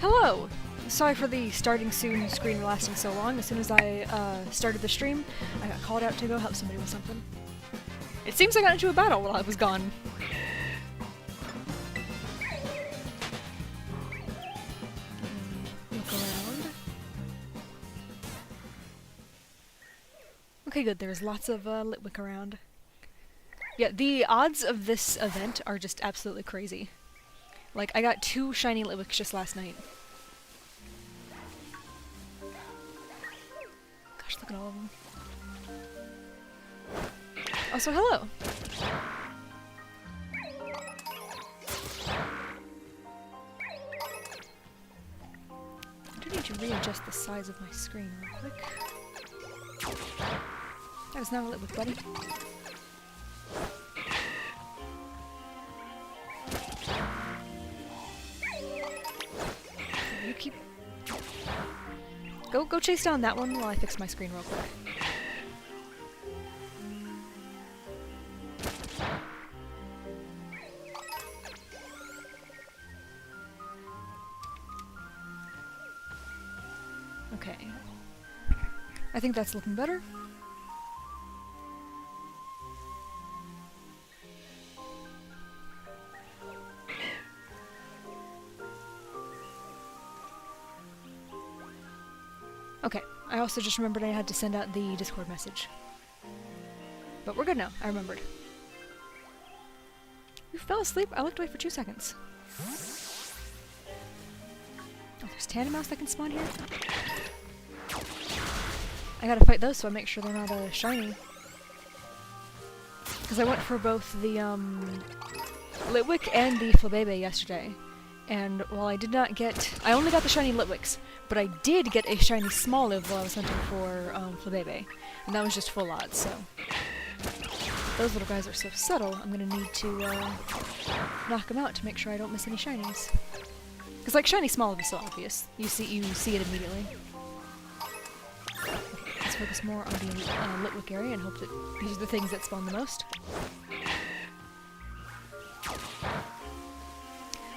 Hello! Sorry for the starting soon screen lasting so long. As soon as I started the stream, I got called out to go help somebody with something. It seems I got into a battle while I was gone. Look around. Okay, good. There's lots of Litwick around. Yeah, the odds of this event are just absolutely crazy. Like, I got 2 shiny Litwicks just last night. Gosh, look at all of them. Also, hello! I do need to readjust the size of my screen real quick. That is now a Litwick, buddy. You keep... Go chase down that one while I fix my screen real quick. Okay. I think that's looking better. Okay, I also just remembered I had to send out the Discord message. But we're good now, I remembered. You fell asleep? I looked away for 2 seconds. Oh, there's Tandemaus that can spawn here? I gotta fight those so I make sure they're not shiny. Because I went for both the Litwick and the Flabebe yesterday. And while I did not get... I only got the shiny Litwicks, but I did get a shiny Smoliv while I was hunting for Flabebe. And that was just full odds, so... Those little guys are so subtle, I'm gonna need to knock them out to make sure I don't miss any shinies. Because, like, shiny Smoliv is so obvious. You see it immediately. Okay, let's focus more on the Litwick area and hope that these are the things that spawn the most.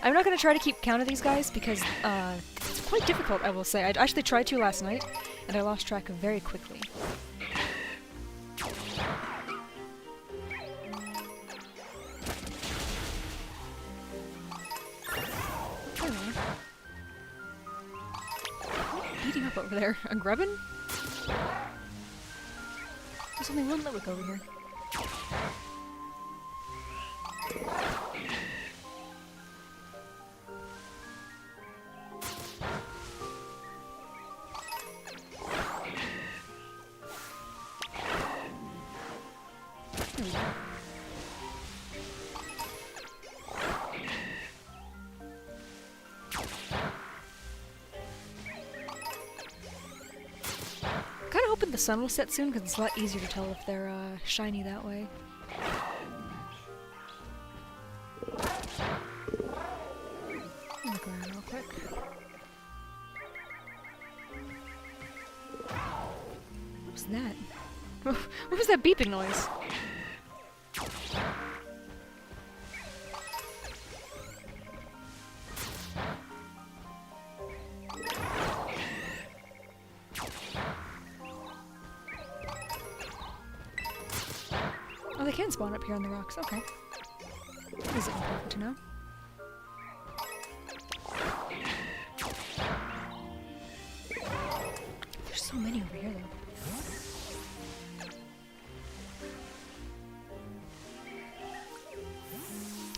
I'm not going to try to keep count of these guys because it's quite difficult, I will say. I actually tried to last night, and I lost track of very quickly. Anyway. Beating up over there. A Grubbin? There's only one Litwick over here. Hoping the sun will set soon because it's a lot easier to tell if they're shiny that way. Look around real quick. What was that? What was that beeping noise? Oh, they can spawn up here on the rocks. Okay. That is important to know. There's so many over here, though.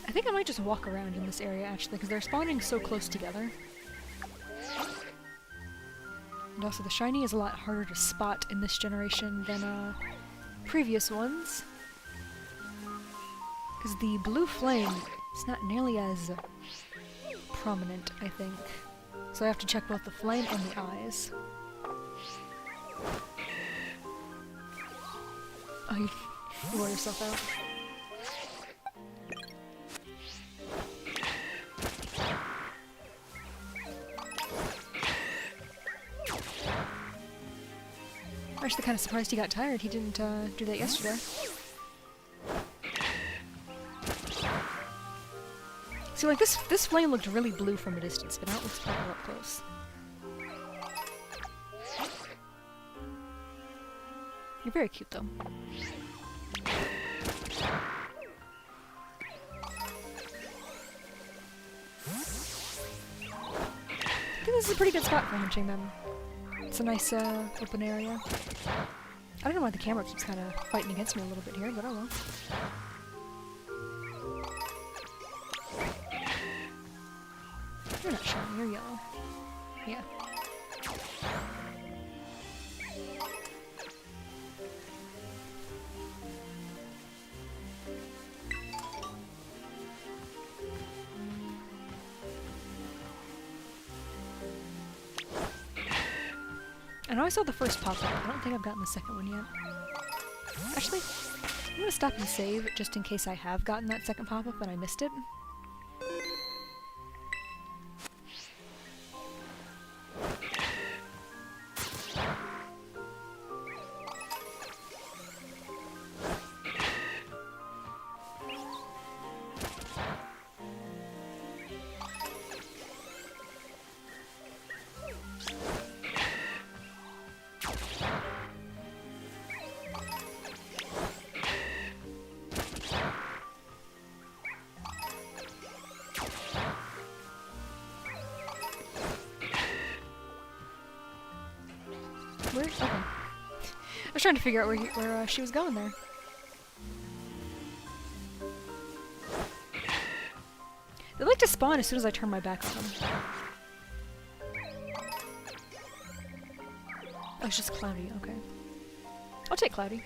I think I might just walk around in this area, actually, because they're spawning so close together. And also, the shiny is a lot harder to spot in this generation than previous ones. Because the blue flame is not nearly as prominent, I think. So I have to check both the flame and the eyes. Oh, you wore yourself out. I'm actually kind of surprised he got tired. He didn't do that yesterday. See, like this flame looked really blue from a distance, but now it looks purple up close. You're very cute, though. I think this is a pretty good spot for hunting them. It's a nice, open area. I don't know why the camera keeps kind of fighting against me a little bit here, but oh well. You're not shiny, you're yellow. Yeah. I know I saw the first pop-up, I don't think I've gotten the second one yet. Actually, I'm gonna stop and save just in case I have gotten that second pop-up and I missed it. Where? Okay. I was trying to figure out where she was going there. They like to spawn as soon as I turn my back on them. Oh, it's just Cloudy, okay. I'll take Cloudy.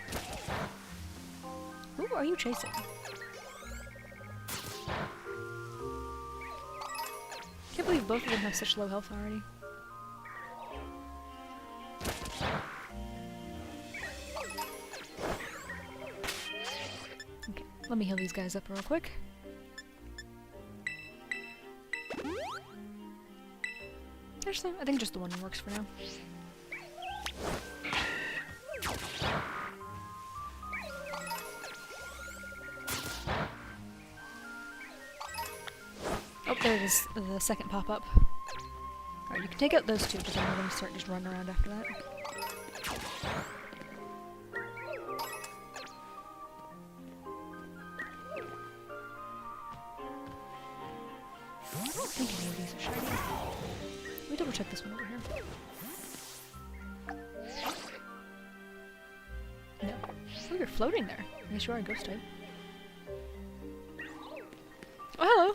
Who are you chasing? Can't believe both of them have such low health already. Okay, let me heal these guys up real quick. Actually, I think just the one works for now. Oh, there it is, the second pop-up. Alright, you can take out those two, because I'm going to start just running around after that. I don't think any of these are shiny. Let me double check this one over here. No. Oh, you're floating there. I guess you are a ghost type. Oh, hello!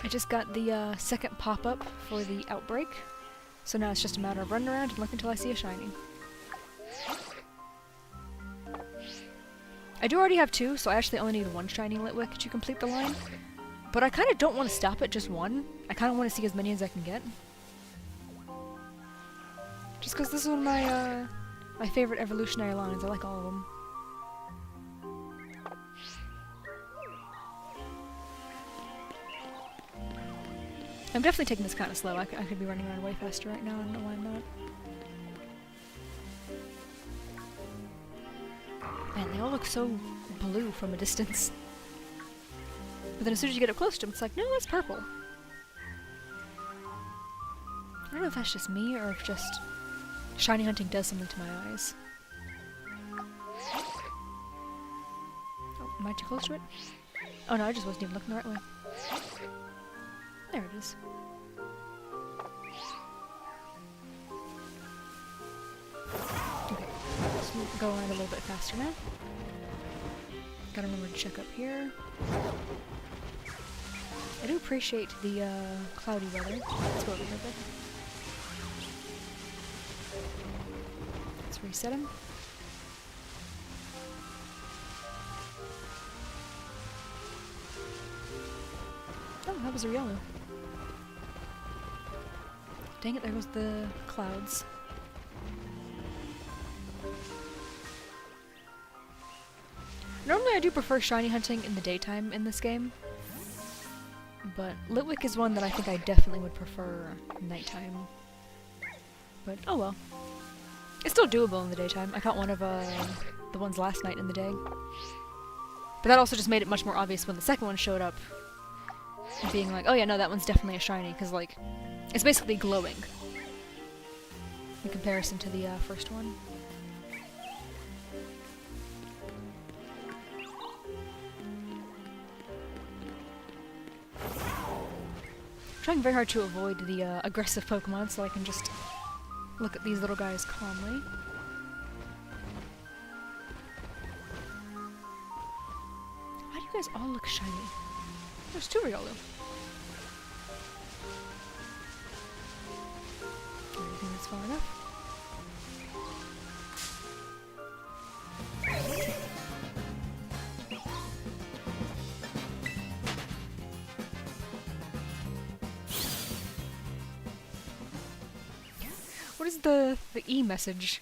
I just got the second pop-up for the Outbreak, so now it's just a matter of running around and looking until I see a shiny. I do already have two, so I actually only need one shiny Litwick to complete the line, but I kind of don't want to stop at just one. I kind of want to see as many as I can get. Just because this is one of my, my favorite evolutionary lines. I like all of them. I'm definitely taking this kind of slow. I could be running around way faster right now. I don't know why I'm not. Man, they all look so blue from a distance. But then as soon as you get up close to them, it's like, no, that's purple. I don't know if that's just me, or if just shiny hunting does something to my eyes. Oh, am I too close to it? Oh no, I just wasn't even looking the right way. There it is. Okay, let's go around a little bit faster now. Gotta remember to check up here. I do appreciate the cloudy weather. Let's go over here a bit. Let's reset him. Oh, that was a yellow. Dang it, there goes the clouds. Normally I do prefer shiny hunting in the daytime in this game, but Litwick is one that I think I definitely would prefer nighttime. But oh well. It's still doable in the daytime. I caught one of the ones last night in the day. But that also just made it much more obvious when the second one showed up, being like, oh yeah, no, that one's definitely a shiny, because, like, it's basically glowing in comparison to the first one. I'm trying very hard to avoid the aggressive Pokemon so I can just look at these little guys calmly. Why do you guys all look shiny? There's two Riolu. Everything that's far enough. What is the E message?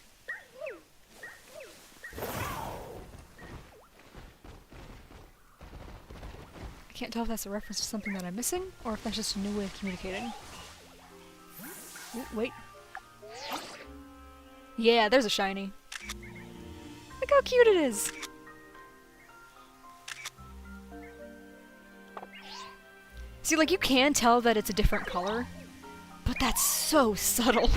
I can't tell if that's a reference to something that I'm missing, or if that's just a new way of communicating. Ooh, wait. Yeah, there's a shiny. Look how cute it is! See, like, you can tell that it's a different color, but that's so subtle.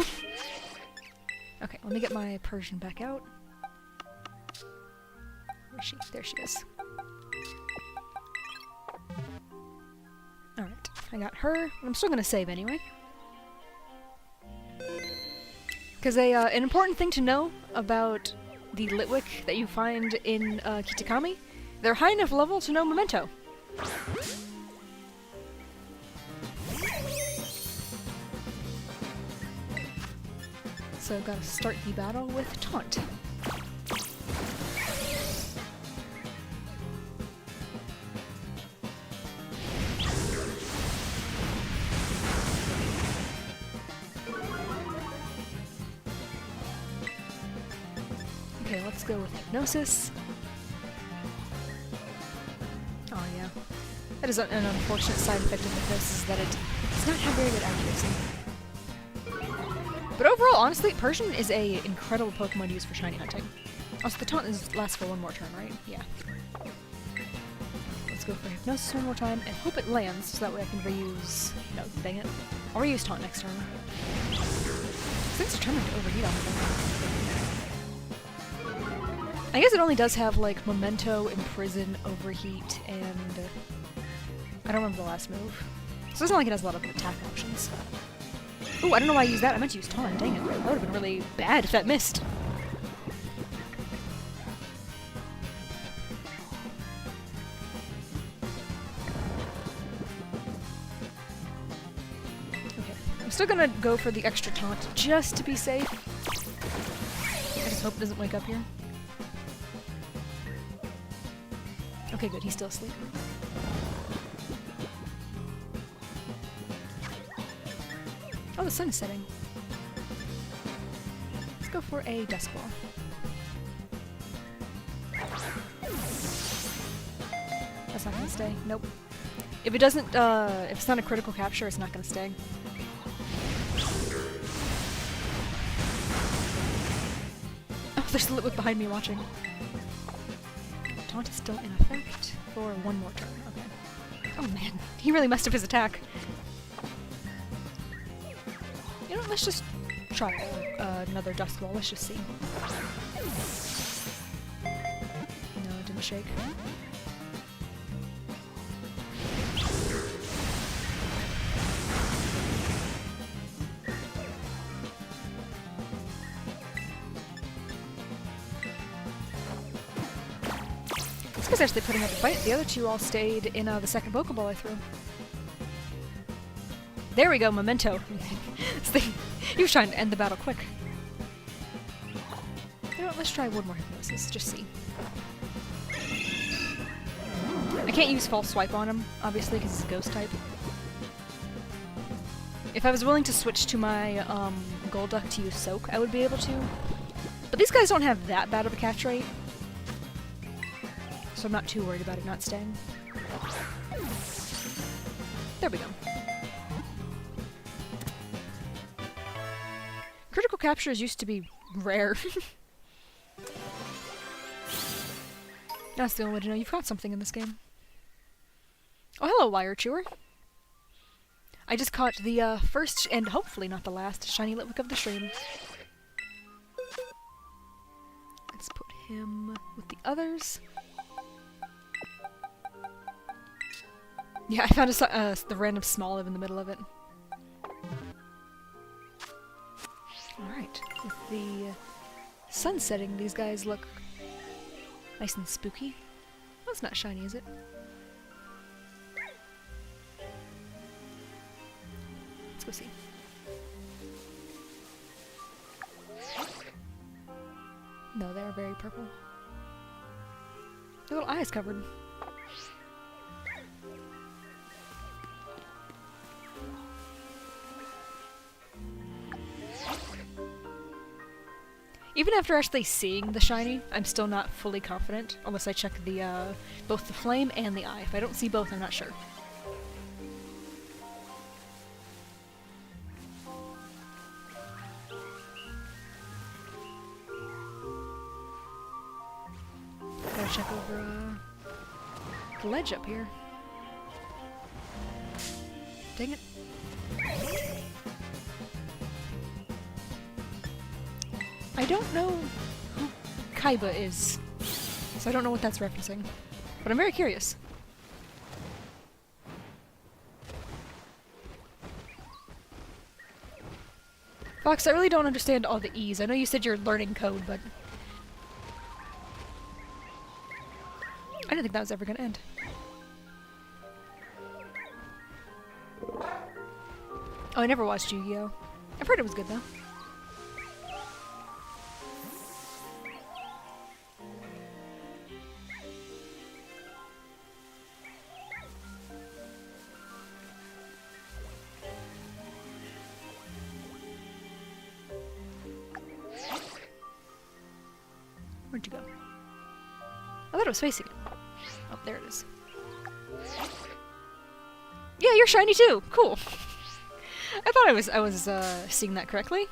Okay, let me get my Persian back out. Where is she? There she is. Alright, I got her. I'm still gonna save anyway. Because an important thing to know about the Litwick that you find in Kitakami, they're high enough level to know Memento. So gotta start the battle with Taunt. Okay, let's go with Hypnosis. Oh yeah. That is an unfortunate side effect of Hypnosis, is that it does not have very good accuracy. But overall, honestly, Persian is a incredible Pokemon to use for shiny hunting. Also, the taunt lasts for one more turn, right? Yeah. Let's go for Hypnosis one more time and hope it lands, so that way I can reuse... No, dang it. I'll reuse Taunt next turn. Things are turning to overheat on me. I guess it only does have, like, Memento, Imprison, Overheat, and... I don't remember the last move. So it doesn't like it has a lot of attack options. Ooh, I don't know why I used that. I meant to use Taunt. Dang it. That would have been really bad if that missed. Okay. I'm still gonna go for the extra Taunt just to be safe. I just hope it doesn't wake up here. Okay, good. He's still asleep. Oh, the sun is setting. Let's go for a Dusk Ball. That's not gonna stay. Nope. If it doesn't, if it's not a critical capture, it's not gonna stay. Oh, there's a Litwick behind me watching. Taunt is still in effect for one more turn. Okay. Oh man, he really messed up his attack. You know, let's just try another Dusk Ball. Let's just see. No, it didn't shake. This guy's actually putting up a fight. The other two all stayed in the second Pokeball I threw. There we go, Memento. He was trying to end the battle quick. You know what, let's try one more Hypnosis, just see. I can't use False Swipe on him, obviously, because he's a Ghost type. If I was willing to switch to my Golduck to use Soak, I would be able to. But these guys don't have that bad of a catch rate, so I'm not too worried about it not staying. There we go. Critical captures used to be rare. That's the only way to know you've got something in this game. Oh, hello, Wire Chewer. I just caught the first, and hopefully not the last, shiny Litwick of the stream. Let's put him with the others. Yeah, I found the random Smoliv in the middle of it. Alright, with the sun setting, these guys look nice and spooky. Well, it's not shiny, is it? Let's go see. No, they're very purple. Their little eyes covered. Even after actually seeing the shiny, I'm still not fully confident, unless I check the, both the flame and the eye. If I don't see both, I'm not sure. Gotta check over, the ledge up here. Dang it. I don't know who Kaiba is, so I don't know what that's referencing, but I'm very curious. Fox, I really don't understand all the E's. I know you said you're learning code, but I didn't think that was ever gonna end. Oh, I never watched Yu-Gi-Oh! I've heard it was good, though. Where'd you go? I thought it was facing it. Oh, there it is. Yeah, you're shiny too! Cool! I thought I was seeing that correctly.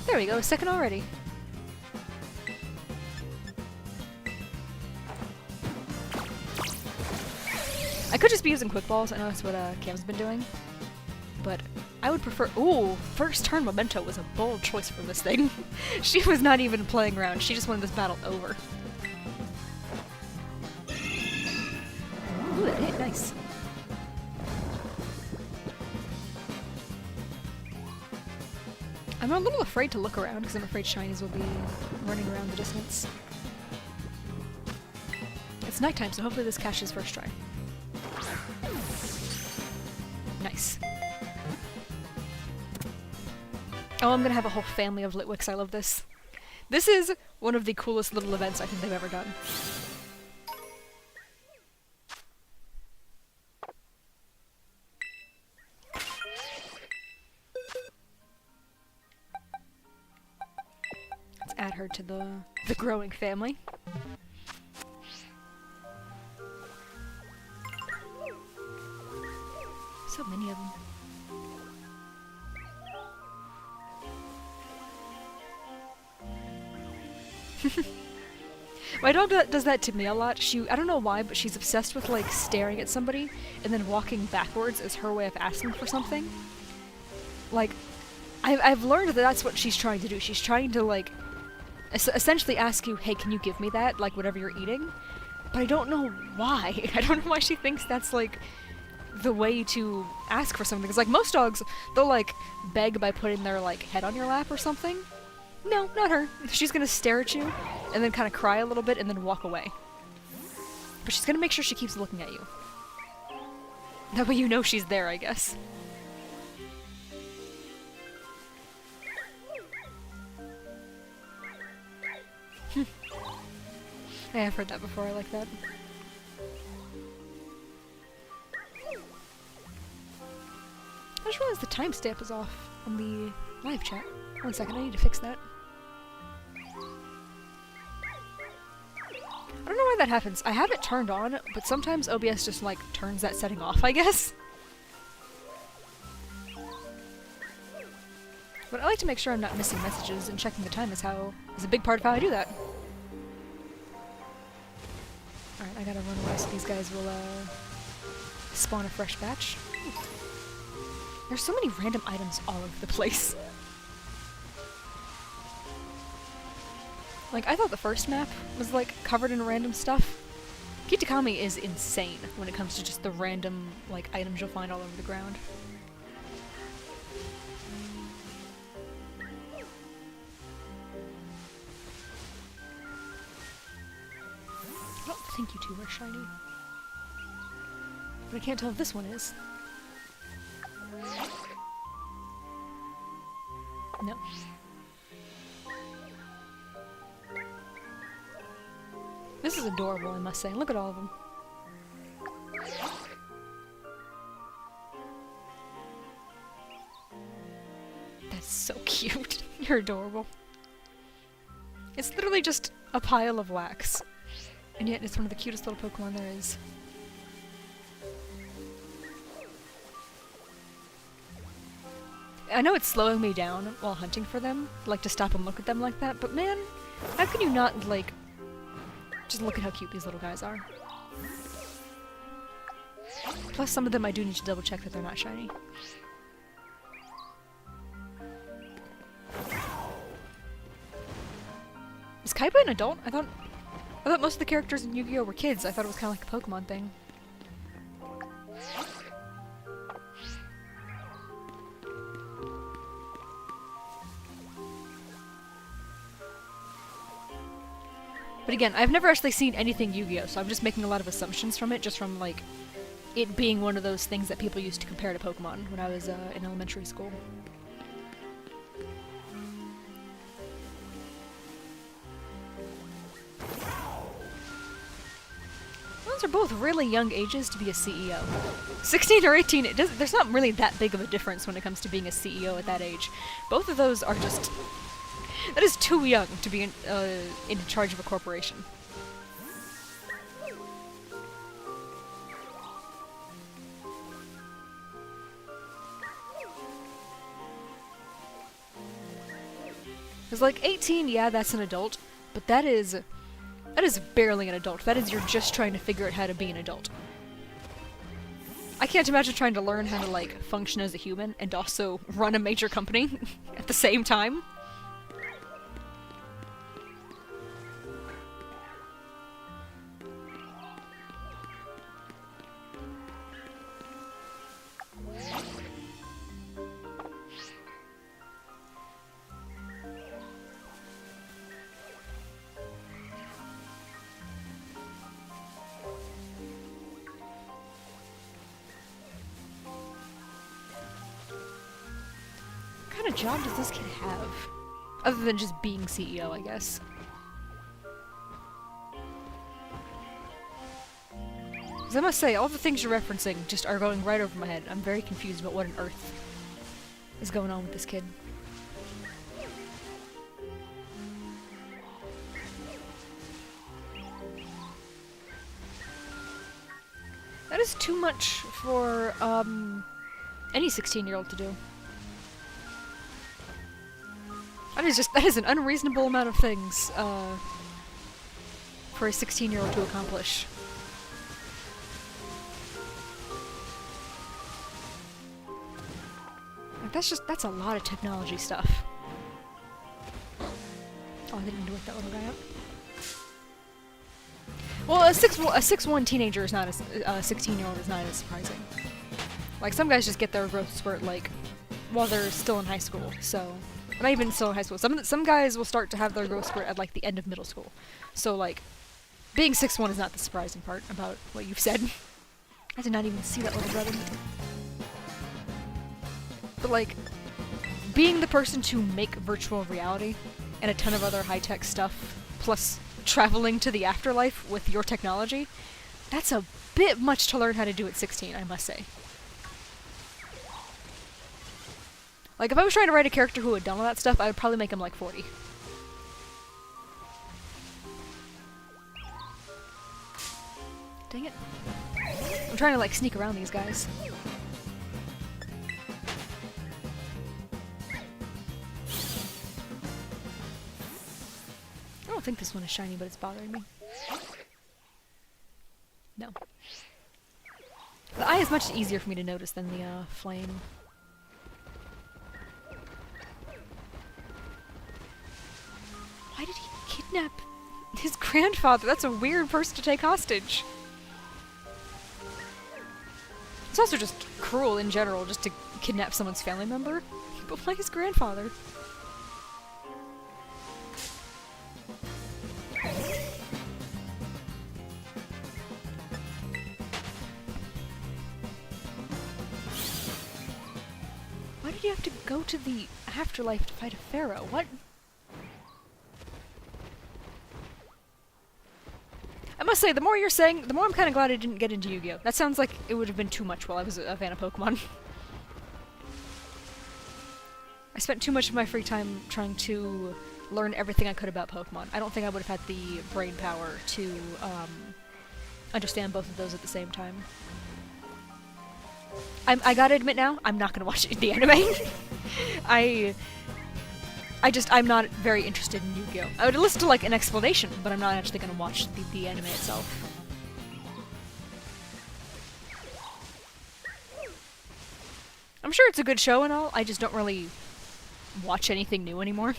There we go, a second already. I could just be using quick balls, I know that's what Cam's been doing. But I would prefer— ooh! First turn Memento was a bold choice for this thing. She was not even playing around, she just wanted this battle over. Ooh, that hit, nice. I'm a little afraid to look around, because I'm afraid shinies will be running around the distance. It's nighttime, so hopefully this catches first try. Nice. Oh, I'm gonna have a whole family of Litwicks. I love this. This is one of the coolest little events I think they've ever done. Let's add her to the growing family. So many of them. My dog does that to me a lot. I don't know why, but she's obsessed with, like, staring at somebody and then walking backwards as her way of asking for something. Like, I've learned that that's what she's trying to do. She's trying to, like, essentially ask you, hey, can you give me that? Like, whatever you're eating. But I don't know why. I don't know why she thinks that's, like, the way to ask for something. Because, like, most dogs, they'll, like, beg by putting their, like, head on your lap or something. No, not her. She's gonna stare at you, and then kind of cry a little bit, and then walk away. But she's gonna make sure she keeps looking at you. That way you know she's there, I guess. Yeah, I've heard that before, I like that. I just realized the timestamp is off on the live chat. 1 second, I need to fix that. I don't know why that happens. I have it turned on, but sometimes OBS just, like, turns that setting off, I guess. But, oh like to make sure I'm not missing messages, and checking the time is a big part of how I do that. Alright, I gotta run away so these guys will spawn a fresh batch. There's so many random items all over the place. Like, I thought the first map was, like, covered in random stuff. Kitakami is insane when it comes to just the random, like, items you'll find all over the ground. I don't think you two are shiny. But I can't tell if this one is. No. This is adorable, I must say. Look at all of them. That's so cute. You're adorable. It's literally just a pile of wax. And yet it's one of the cutest little Pokemon there is. I know it's slowing me down while hunting for them, like to stop and look at them like that, but man, how can you not, like, just look at how cute these little guys are. Plus, some of them I do need to double check that they're not shiny. Is Kaiba an adult? I thought most of the characters in Yu-Gi-Oh! Were kids. I thought it was kind of like a Pokemon thing. But again, I've never actually seen anything Yu-Gi-Oh! So I'm just making a lot of assumptions from it, just from, like, it being one of those things that people used to compare to Pokemon when I was in elementary school. Those are both really young ages to be a CEO. 16 or 18, there's not really that big of a difference when it comes to being a CEO at that age. Both of those are just... That is too young to be in charge of a corporation. Because, like, 18, yeah, that's an adult, but that is barely an adult. That is you're just trying to figure out how to be an adult. I can't imagine trying to learn how to, like, function as a human and also run a major company at the same time. What kind of job does this kid have? Other than just being CEO, I guess. Because I must say, all the things you're referencing just are going right over my head. I'm very confused about what on earth is going on with this kid. That is too much for, any 16-year-old to do. That is an unreasonable amount of things, for a 16-year-old to accomplish. Like, that's a lot of technology stuff. Oh, I didn't mean to wake that little guy up. Well, a 6'1" teenager is not a 16-year-old is not as surprising. Like, some guys just get their growth spurt, like, while they're still in high school, so... Not even still in high school. Some guys will start to have their growth spurt at, like, the end of middle school. So, like, being 6'1" is not the surprising part about what you've said. I did not even see that little brother. But, like, being the person to make virtual reality and a ton of other high-tech stuff, plus traveling to the afterlife with your technology, that's a bit much to learn how to do at 16, I must say. Like, if I was trying to write a character who had done all that stuff, I would probably make him, like, 40. Dang it. I'm trying to, like, sneak around these guys. think this one is shiny, but it's bothering me. No. The eye is much easier for me to notice than the flame. Why did he kidnap his grandfather? That's a weird person to take hostage. It's also just cruel in general, just to kidnap someone's family member. But why his grandfather? Why did he have to go to the afterlife to fight a pharaoh? What? I must say, the more you're saying, the more I'm kind of glad I didn't get into Yu-Gi-Oh! That sounds like it would have been too much while I was a fan of Pokemon. I spent too much of my free time trying to learn everything I could about Pokemon. I don't think I would have had the brain power to understand both of those at the same time. I gotta admit now, I'm not gonna watch the anime. I'm not very interested in Yu-Gi-Oh! I would listen to, like, an explanation, but I'm not actually gonna watch the anime itself. I'm sure it's a good show and all, I just don't really watch anything new anymore.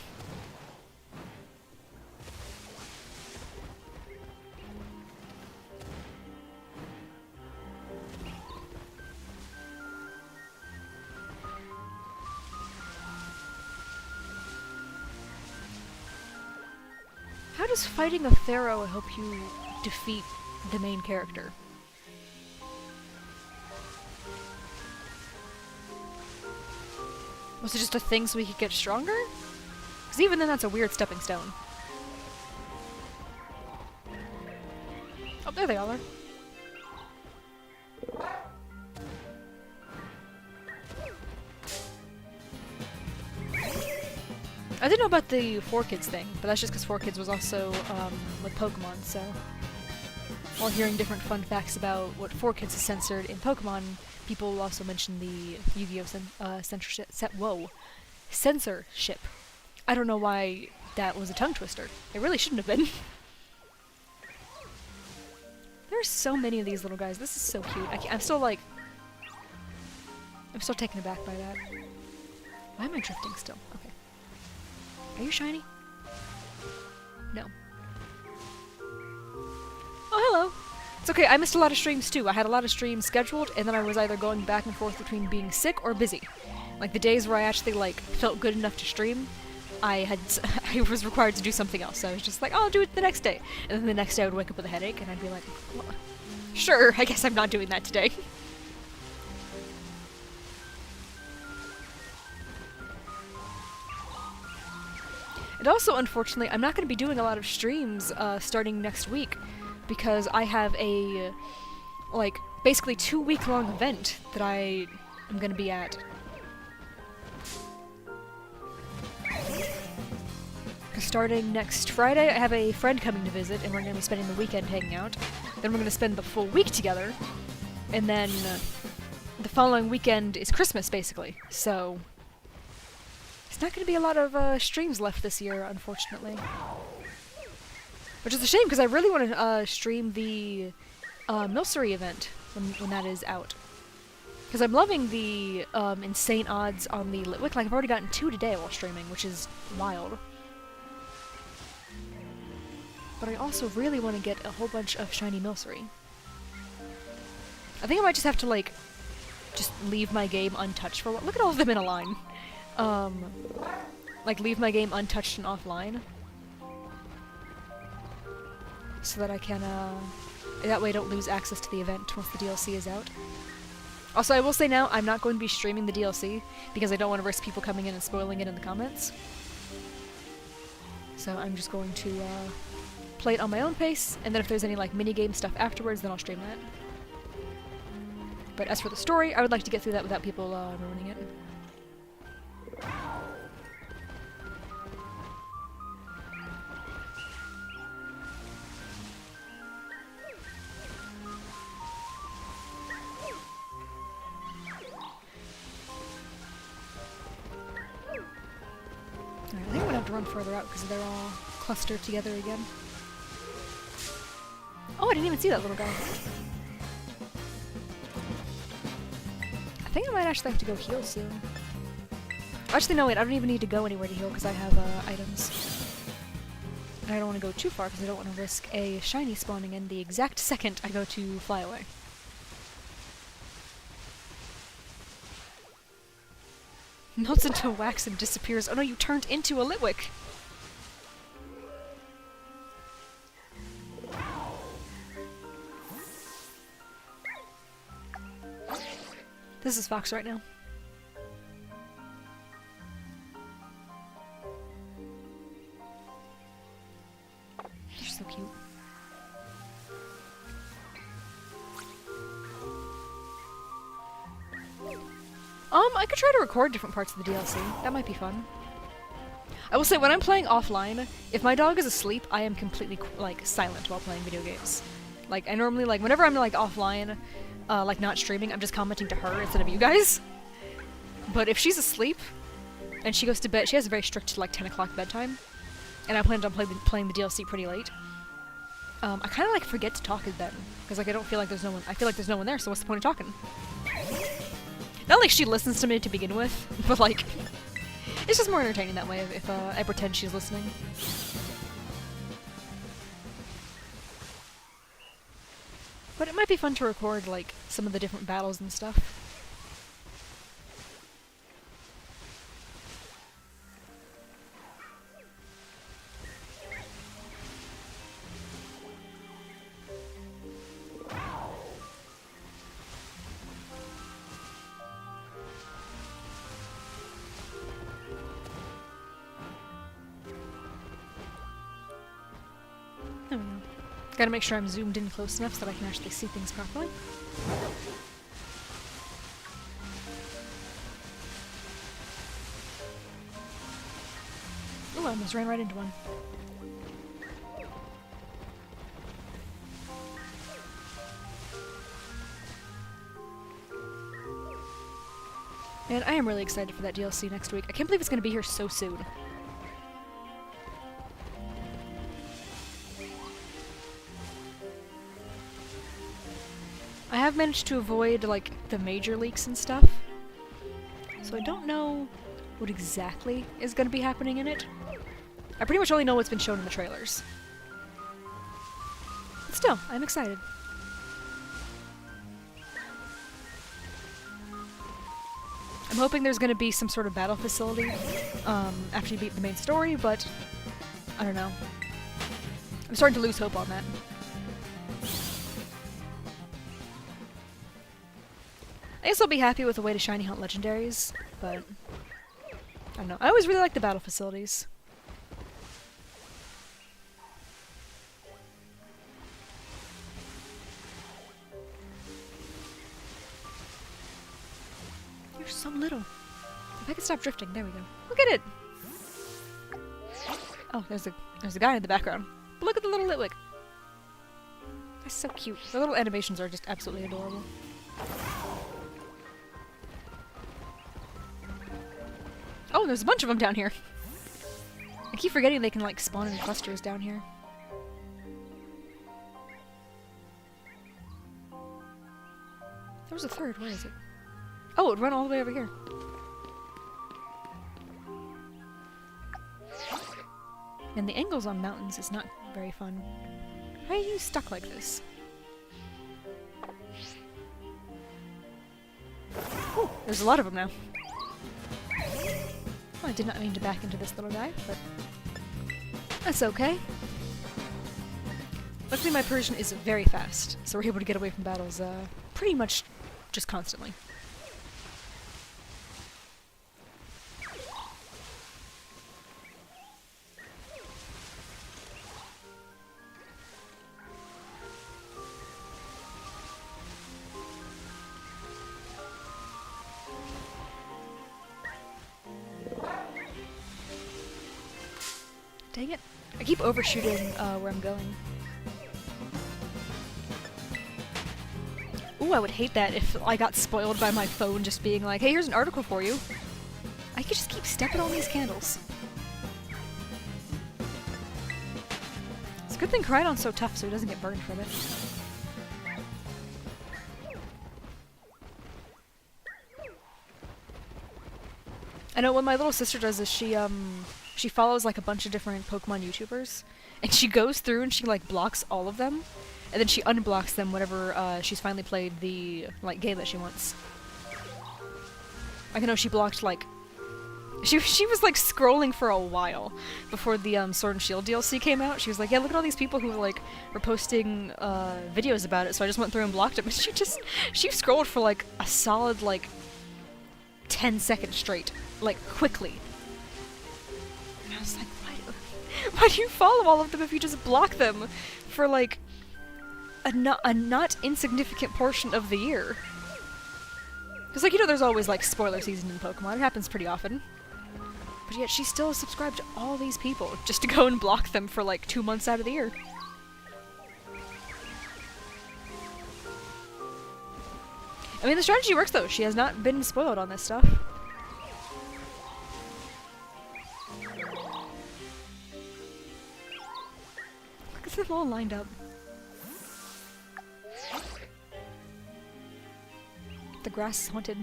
How does fighting a pharaoh help you defeat the main character? Was it just a thing so he could get stronger? Because even then that's a weird stepping stone. Oh, there they all are. I didn't know about the 4Kids thing, but that's just because 4Kids was also with Pokemon, so... While hearing different fun facts about what 4Kids is censored in Pokemon, people will also mention the Yu-Gi-Oh! Censorship. I don't know why that was a tongue twister. It really shouldn't have been. There's so many of these little guys. This is so cute. I'm still like... I'm still taken aback by that. Why am I drifting still? Okay. Are you shiny? No. Oh, hello! It's okay, I missed a lot of streams too. I had a lot of streams scheduled, and then I was either going back and forth between being sick or busy. Like, the days where I actually, like, felt good enough to stream, I was required to do something else, so I was just like, oh, I'll do it the next day. And then the next day I would wake up with a headache, and I'd be like, well, sure, I guess I'm not doing that today. And also, unfortunately, I'm not going to be doing a lot of streams starting next week, because I have a, like, basically 2-week-long event that I am going to be at. Starting next Friday, I have a friend coming to visit, and we're going to be spending the weekend hanging out. Then we're going to spend the full week together, and then the following weekend is Christmas, basically. So, it's not going to be a lot of streams left this year, unfortunately. Which is a shame, because I really want to stream the Milcery event when that is out. Because I'm loving the insane odds on the Litwick. Like, I've already gotten 2 today while streaming, which is wild. But I also really want to get a whole bunch of shiny Milcery. I think I might just have to, like, just leave my game untouched for a while. Look at all of them in a line. Like, leave my game untouched and offline. So that I can, that way I don't lose access to the event once the DLC is out. Also, I will say now, I'm not going to be streaming the DLC, because I don't want to risk people coming in and spoiling it in the comments. So I'm just going to, play it on my own pace, and then if there's any, like, minigame stuff afterwards, then I'll stream that. But as for the story, I would like to get through that without people, ruining it. Alright, I think I'm gonna have to run further out because they're all cluster together again. Oh, I didn't even see that little guy. I think I might actually have to go heal soon. Actually, no, wait, I don't even need to go anywhere to heal because I have items. And I don't want to go too far because I don't want to risk a shiny spawning in the exact second I go to fly away. Melts into wax and disappears. Oh no, you turned into a Litwick! This is Fox right now. You're so cute. I could try to record different parts of the DLC. That might be fun. I will say, when I'm playing offline, if my dog is asleep, I am completely, like, silent while playing video games. Like, I normally, like, whenever I'm, like, offline, like, not streaming, I'm just commenting to her instead of you guys. But if she's asleep, and she goes to bed, she has a very strict, like, 10 o'clock bedtime, and I planned on playing the DLC pretty late, I kind of, like, forget to talk then, because, like, I don't feel like there's no one, I feel like there's no one there, so what's the point of talking? Not like she listens to me to begin with, but, like, it's just more entertaining that way if I pretend she's listening. But it might be fun to record, like, some of the different battles and stuff. There we go. Gotta make sure I'm zoomed in close enough so that I can actually see things properly. Ooh, I almost ran right into one. And I am really excited for that DLC next week. I can't believe it's gonna be here so soon. I have managed to avoid, like, the major leaks and stuff, so I don't know what exactly is going to be happening in it. I pretty much only know what's been shown in the trailers. But still, I'm excited. I'm hoping there's going to be some sort of battle facility after you beat the main story, but I don't know. I'm starting to lose hope on that. I guess I'll be happy with the way to shiny hunt legendaries, but I don't know. I always really like the battle facilities. You're so little. If I could stop drifting, there we go. Look at it! Oh, there's a guy in the background. But look at the little Litwick. That's so cute. The little animations are just absolutely adorable. Oh, there's a bunch of them down here. I keep forgetting they can, like, spawn in clusters down here. There was a third. Where is it? Oh, it ran all the way over here. And the angles on mountains is not very fun. Why are you stuck like this? Ooh, there's a lot of them now. I did not mean to back into this little guy, but that's okay. Luckily my Persian is very fast, so we're able to get away from battles pretty much just constantly. Dang it. I keep overshooting where I'm going. Ooh, I would hate that if I got spoiled by my phone just being like, hey, here's an article for you. I could just keep stepping on these candles. It's a good thing Crydon's so tough so he doesn't get burned from it. I know what my little sister does is she follows like a bunch of different Pokemon YouTubers, and she goes through and she like blocks all of them, and then she unblocks them whenever she's finally played the like game that she wants. I know she blocked like she was like scrolling for a while before the Sword and Shield DLC came out. She was like, yeah, look at all these people who like were posting videos about it, so I just went through and blocked them. And she scrolled for like a solid like 10 seconds straight, like quickly. And I was like, why do you follow all of them if you just block them for like a not insignificant portion of the year? Because like, you know, there's always like spoiler season in Pokemon. It happens pretty often. But yet she still subscribed to all these people just to go and block them for like 2 months out of the year. I mean, the strategy works though. She has not been spoiled on this stuff. Look at them all lined up. The grass is haunted.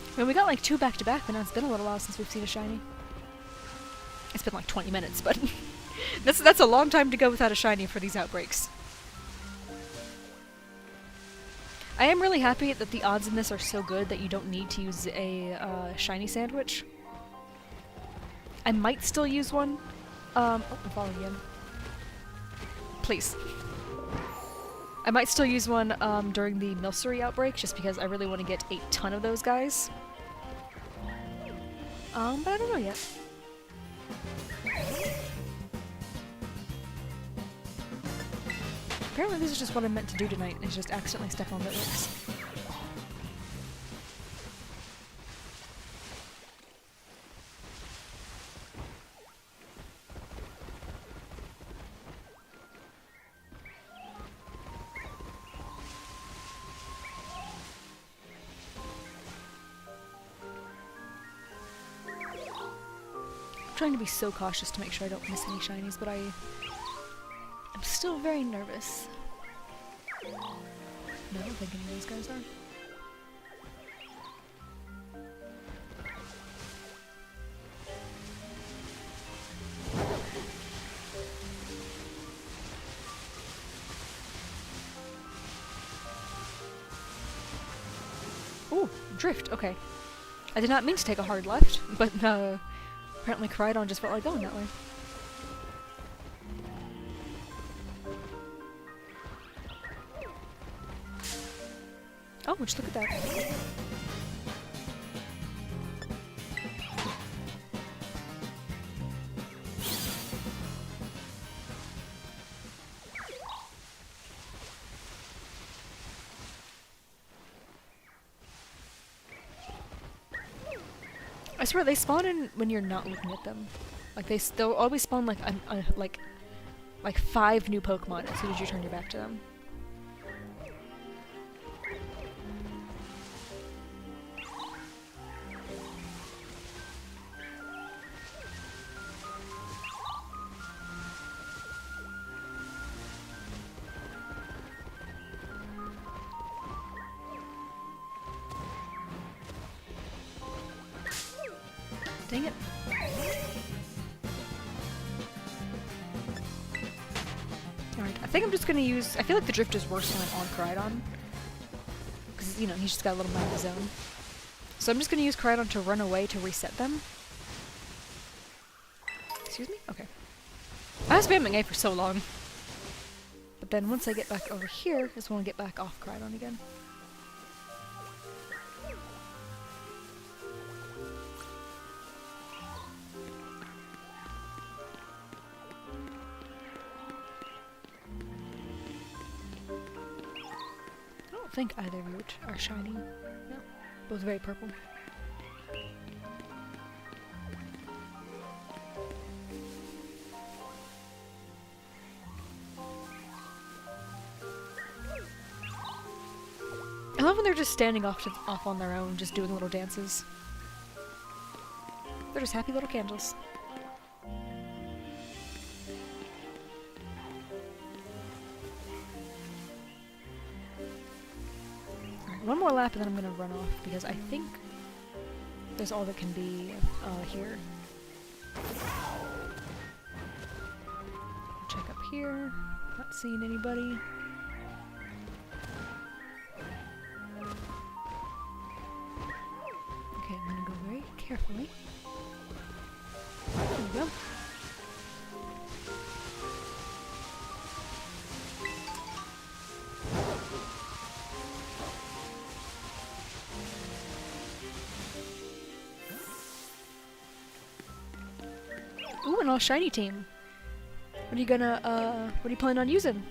I mean, we got like 2 back-to-back, but now it's been a little while since we've seen a shiny. It's been like 20 minutes, but that's a long time to go without a shiny for these outbreaks. I am really happy that the odds in this are so good that you don't need to use a shiny sandwich. I might still use one. Oh, I'm falling again. Please. I might still use one during the Milcery outbreak, just because I really want to get a ton of those guys. But I don't know yet. Apparently this is just what I meant to do tonight, is just accidentally step on Litwicks. I'm trying to be so cautious to make sure I don't miss any shinies, but I'm still very nervous. No, I don't think any of those guys are. Ooh, drift, okay. I did not mean to take a hard left, but apparently Crydon just felt like going that way. Oh, just look at that. I swear they spawn in when you're not looking at them. Like they'll always spawn like like 5 new Pokemon as soon as you turn your back to them. Dang it. Alright, I think I'm just gonna use... I feel like the drift is worse when I'm on Crydon. Because, you know, he's just got a little mind of his own. So I'm just gonna use Crydon to run away to reset them. Excuse me? Okay. I was spamming A for so long. But then once I get back over here, is when I get back off Crydon again. I think either route are shiny. No, both very purple. I love when they're just standing off on their own, just doing little dances. They're just happy little candles. Alright, one more lap and then I'm gonna run off because I think there's all that can be here. Check up here. Not seeing anybody. Okay, I'm gonna go very carefully. There we go. Ooh, an all shiny team. What are you gonna, what are you planning on using?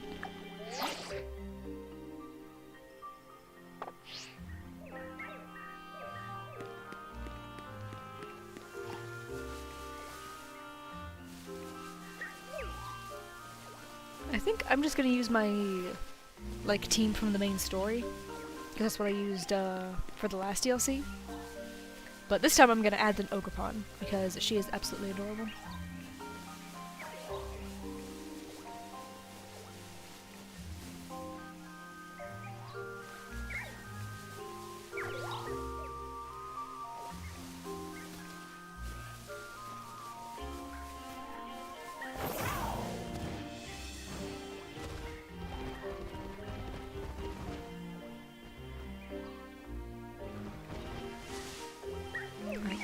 I think I'm just gonna use my, like, team from the main story. Because that's what I used, for the last DLC. But this time I'm gonna add an Ogerpon, because she is absolutely adorable.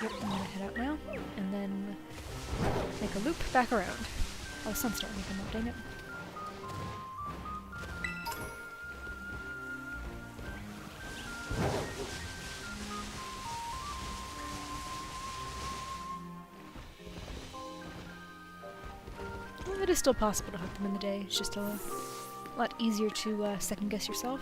Yep, I'm gonna head out now, and then make a loop back around. Oh, the sun's starting to come up, dang it. Well, it is still possible to hook them in the day, it's just a lot easier to second guess yourself.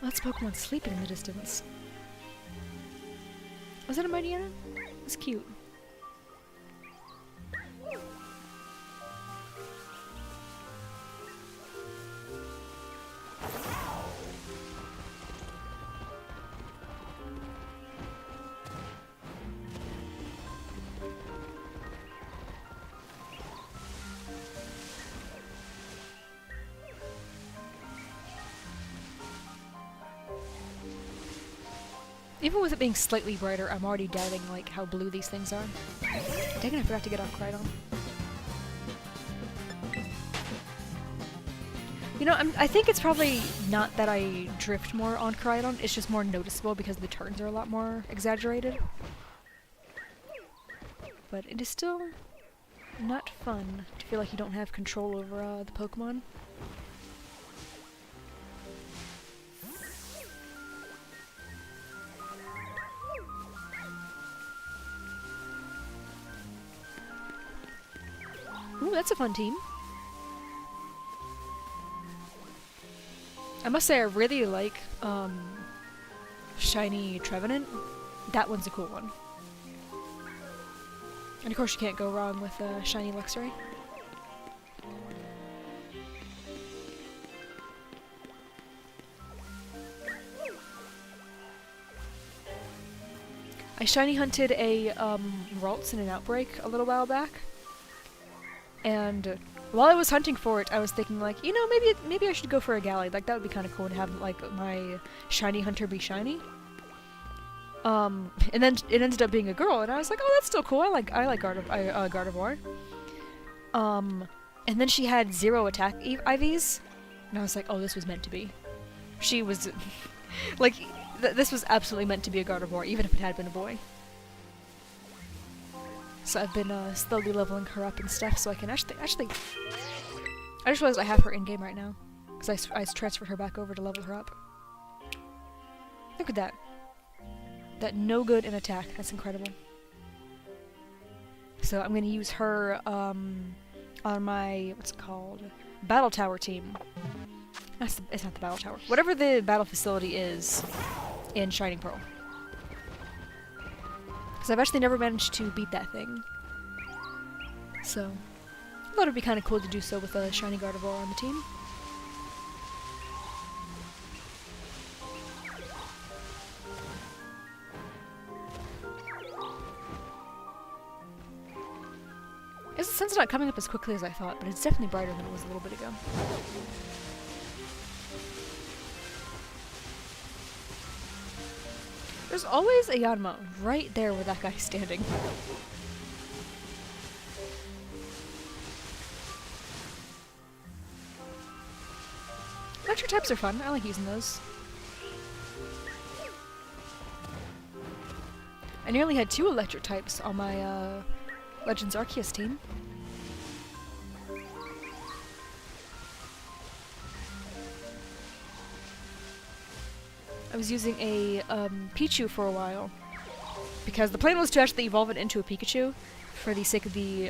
That's Pokemon sleeping in the distance. Was that a Mightyena? It's cute. Even with it being slightly brighter, I'm already doubting, like, how blue these things are. Dang it, I forgot to get off Cridon. You know, I think it's probably not that I drift more on Cridon, it's just more noticeable because the turns are a lot more exaggerated. But it is still not fun to feel like you don't have control over the Pokemon. Ooh, that's a fun team. I must say I really like Shiny Trevenant. That one's a cool one. And of course you can't go wrong with Shiny Luxray. I shiny hunted a Ralts in an Outbreak a little while back. And while I was hunting for it, I was thinking, like, you know, maybe I should go for a Galley. Like, that would be kind of cool to have, like, my shiny hunter be shiny. And then it ended up being a girl, and I was like, oh, that's still cool. I like Gardevoir. And then she had 0 attack IVs, and I was like, oh, this was meant to be. She was, like, this was absolutely meant to be a Gardevoir, even if it had been a boy. So I've been slowly leveling her up and stuff, so I can actually... I just realized I have her in-game right now, because I transferred her back over to level her up. Look at that. That no good in attack. That's incredible. So I'm going to use her on my, what's it called? Battle Tower team. It's not the Battle Tower. Whatever the battle facility is in Shining Pearl. Because I've actually never managed to beat that thing. So, I thought it'd be kind of cool to do so with a shiny Gardevoir on the team. The sun's not coming up as quickly as I thought, but it's definitely brighter than it was a little bit ago. There's always a Yanma right there where that guy's standing. Electric types are fun. I like using those. I nearly had 2 electric types on my Legends Arceus team. I was using a Pichu for a while because the plan was to actually evolve it into a Pikachu for the sake of the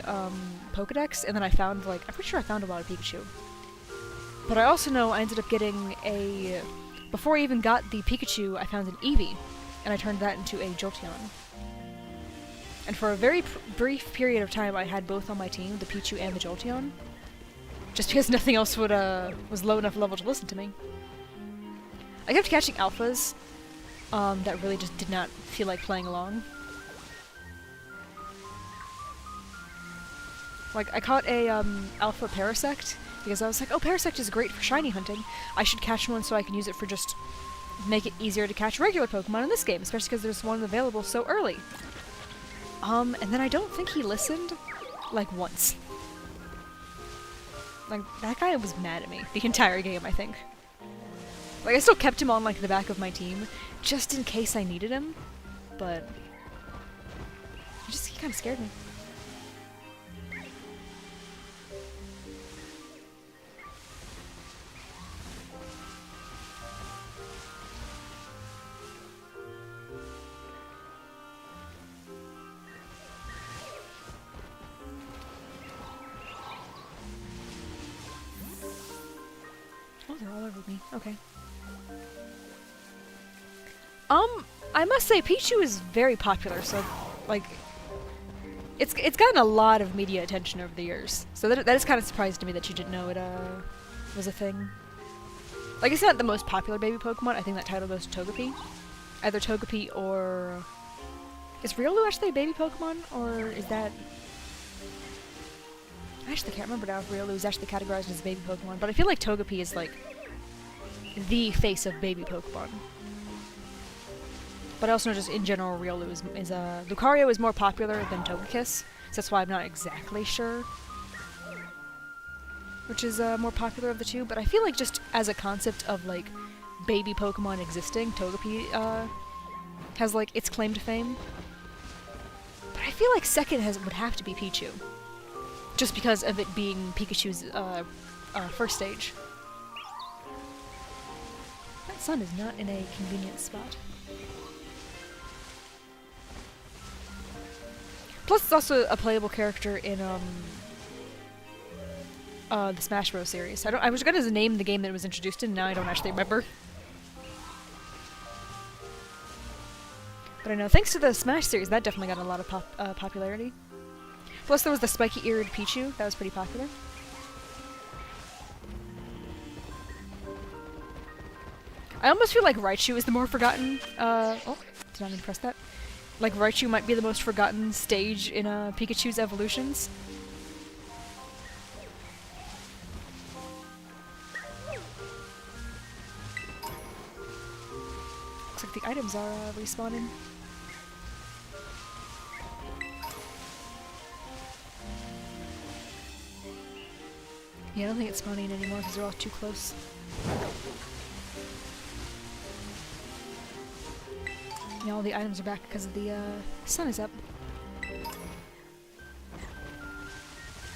Pokedex, and then I found, like, I'm pretty sure I found a lot of Pikachu. But I also know I ended up getting a... Before I even got the Pikachu, I found an Eevee, and I turned that into a Jolteon. And for a very brief period of time, I had both on my team, the Pichu and the Jolteon, just because nothing else would was low enough level to listen to me. I kept catching alphas that really just did not feel like playing along. Like, I caught a alpha Parasect, because I was like, oh, Parasect is great for shiny hunting. I should catch one so I can use it for just make it easier to catch regular Pokemon in this game, especially because there's one available so early. And then I don't think he listened, like, once. Like, that guy was mad at me the entire game, I think. Like, I still kept him on, like, the back of my team, just in case I needed him, but... he kind of scared me. Oh, they're all over me. Okay. I must say, Pichu is very popular, so, like, it's gotten a lot of media attention over the years. So that is kind of surprising to me that you didn't know it, was a thing. Like, it's not the most popular baby Pokemon. I think that title goes to Togepi. Either Togepi or... Is Riolu actually a baby Pokemon, or is that... I actually can't remember now if Riolu is actually categorized as a baby Pokemon, but I feel like Togepi is, like, the face of baby Pokemon. But I also know just in general, Riolu is Lucario is more popular than Togekiss, so that's why I'm not exactly sure which is more popular of the two, but I feel like just as a concept of, like, baby Pokemon existing, Togepi has, like, its claim to fame. But I feel like second would have to be Pichu, just because of it being Pikachu's first stage. That sun is not in a convenient spot. Plus, it's also a playable character in the Smash Bros. Series. I was gonna name the game that it was introduced in, now I don't actually remember. But I know, thanks to the Smash series, that definitely got a lot of popularity. Plus, there was the spiky-eared Pichu, that was pretty popular. I almost feel like Raichu is the more forgotten, oh, did not mean to press that. Like, Raichu might be the most forgotten stage in Pikachu's evolutions. Looks like the items are respawning. Yeah, I don't think it's spawning anymore because they're all too close. Yeah, all the items are back because the sun is up.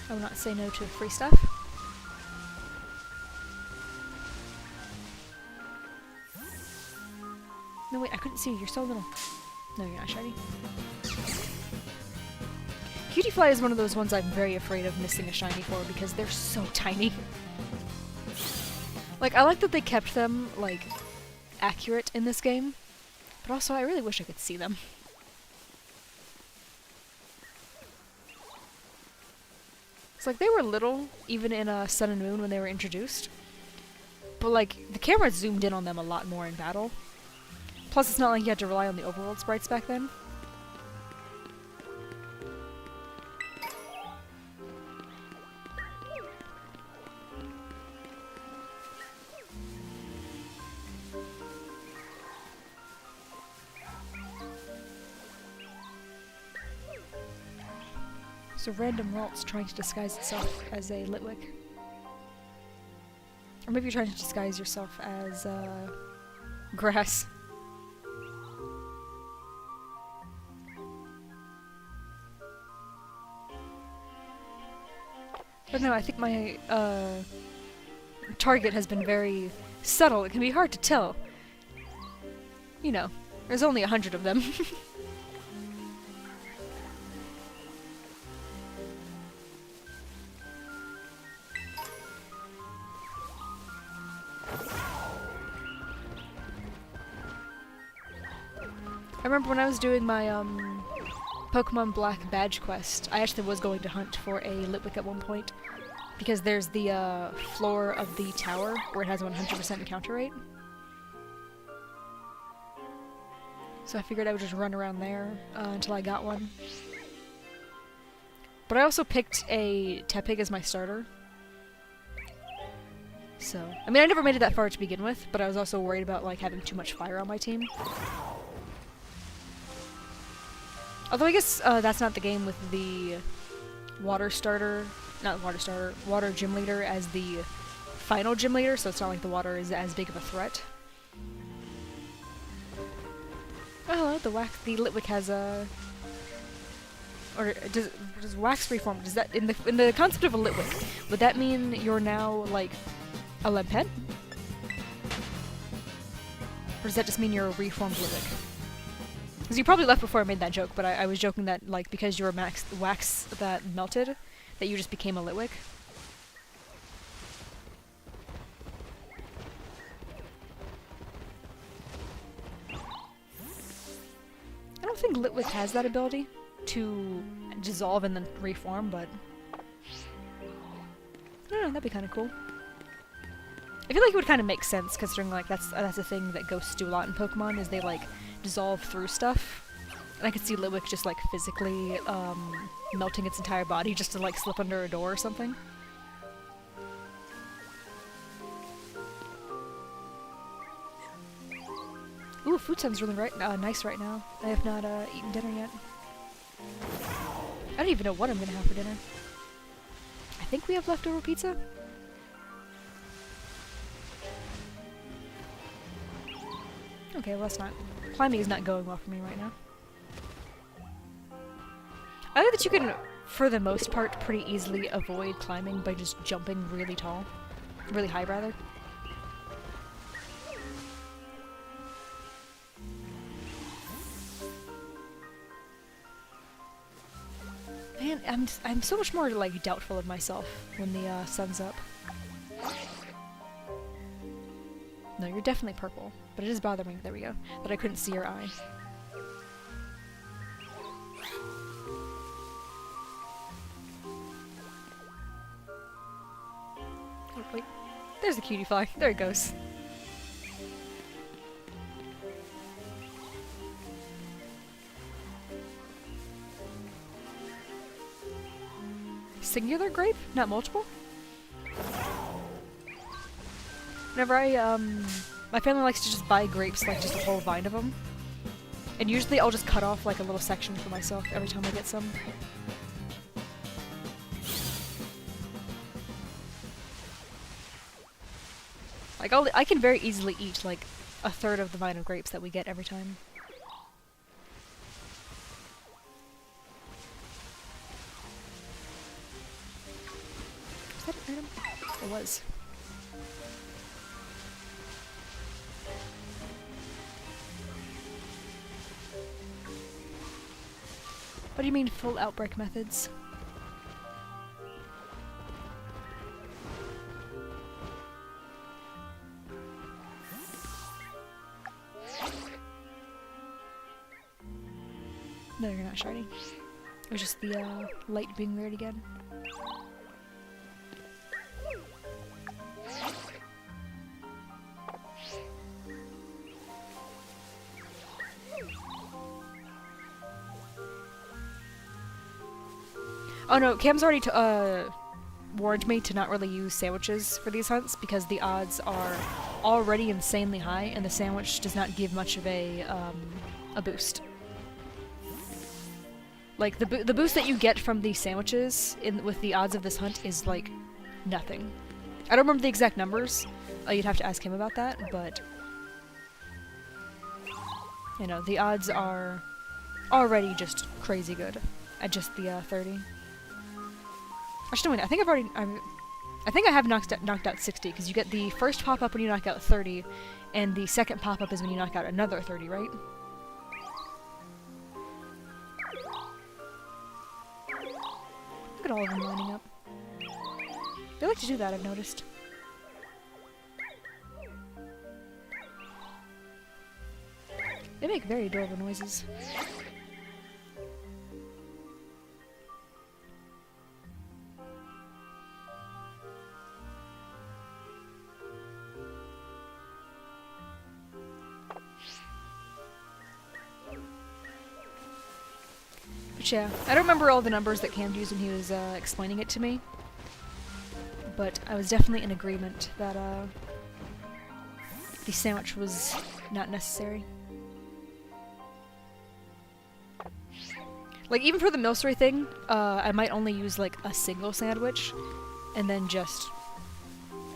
I will not say no to free stuff. No, wait, I couldn't see you. You're so little. No, you're not shiny. Cutiefly is one of those ones I'm very afraid of missing a shiny for because they're so tiny. Like, I like that they kept them, like, accurate in this game. But also, I really wish I could see them. It's like they were little, even in Sun and Moon when they were introduced. But like, the camera zoomed in on them a lot more in battle. Plus, it's not like you had to rely on the overworld sprites back then. So random Ralt's trying to disguise itself as a Litwick. Or maybe you're trying to disguise yourself as, grass. But no, I think my, target has been very subtle. It can be hard to tell. You know, there's only 100 of them. I remember when I was doing my, Pokemon Black badge quest, I actually was going to hunt for a Litwick at one point, because there's the, floor of the tower where it has 100% encounter rate. So I figured I would just run around there, until I got one. But I also picked a Tepig as my starter. So, I mean, I never made it that far to begin with, but I was also worried about, like, having too much fire on my team. Although I guess that's not the game with the water gym leader as the final gym leader, so it's not like the water is as big of a threat. Oh, the Litwick has a... Or does wax reform? Does that in the concept of a Litwick, would that mean you're now like a Lempent? Or does that just mean you're a reformed Litwick? Because you probably left before I made that joke, but I was joking that, like, because you were wax that melted, that you just became a Litwick. I don't think Litwick has that ability to dissolve and then reform, but... I don't know, that'd be kind of cool. I feel like it would kind of make sense, considering, like, that's a thing that ghosts do a lot in Pokemon, is they, like, dissolve through stuff. And I could see Litwick just, like, physically, melting its entire body just to, like, slip under a door or something. Ooh, food sounds really nice right now. I have not, eaten dinner yet. I don't even know what I'm gonna have for dinner. I think we have leftover pizza? Okay, well that's not... Climbing is not going well for me right now. I think that you can, for the most part, pretty easily avoid climbing by just jumping really tall. Really high, rather. Man, I'm so much more, like, doubtful of myself when the, sun's up. No, you're definitely purple. But it is bothering me, there we go, that I couldn't see your eye. Oh, wait. There's the cutie fly. There it goes. Singular grape? Not multiple? Whenever my family likes to just buy grapes, like just a whole vine of them. And usually I'll just cut off like a little section for myself every time I get some. Like I can very easily eat like a third of the vine of grapes that we get every time. Was that an item? It was. What do you mean full outbreak methods? No, you're not shiny. It was just the light being weird again. Oh no, Cam's already warned me to not really use sandwiches for these hunts because the odds are already insanely high, and the sandwich does not give much of a boost. Like, the boost that you get from these sandwiches with the odds of this hunt is, like, nothing. I don't remember the exact numbers. You'd have to ask him about that, but... You know, the odds are already just crazy good at just the 30. Actually, no, I think I think I have knocked out 60, because you get the first pop-up when you knock out 30, and the second pop-up is when you knock out another 30, right? Look at all of them lining up. They like to do that, I've noticed. They make very adorable noises. But yeah, I don't remember all the numbers that Cam used when he was explaining it to me, but I was definitely in agreement that the sandwich was not necessary. Like, even for the milcery thing, I might only use, like, a single sandwich, and then just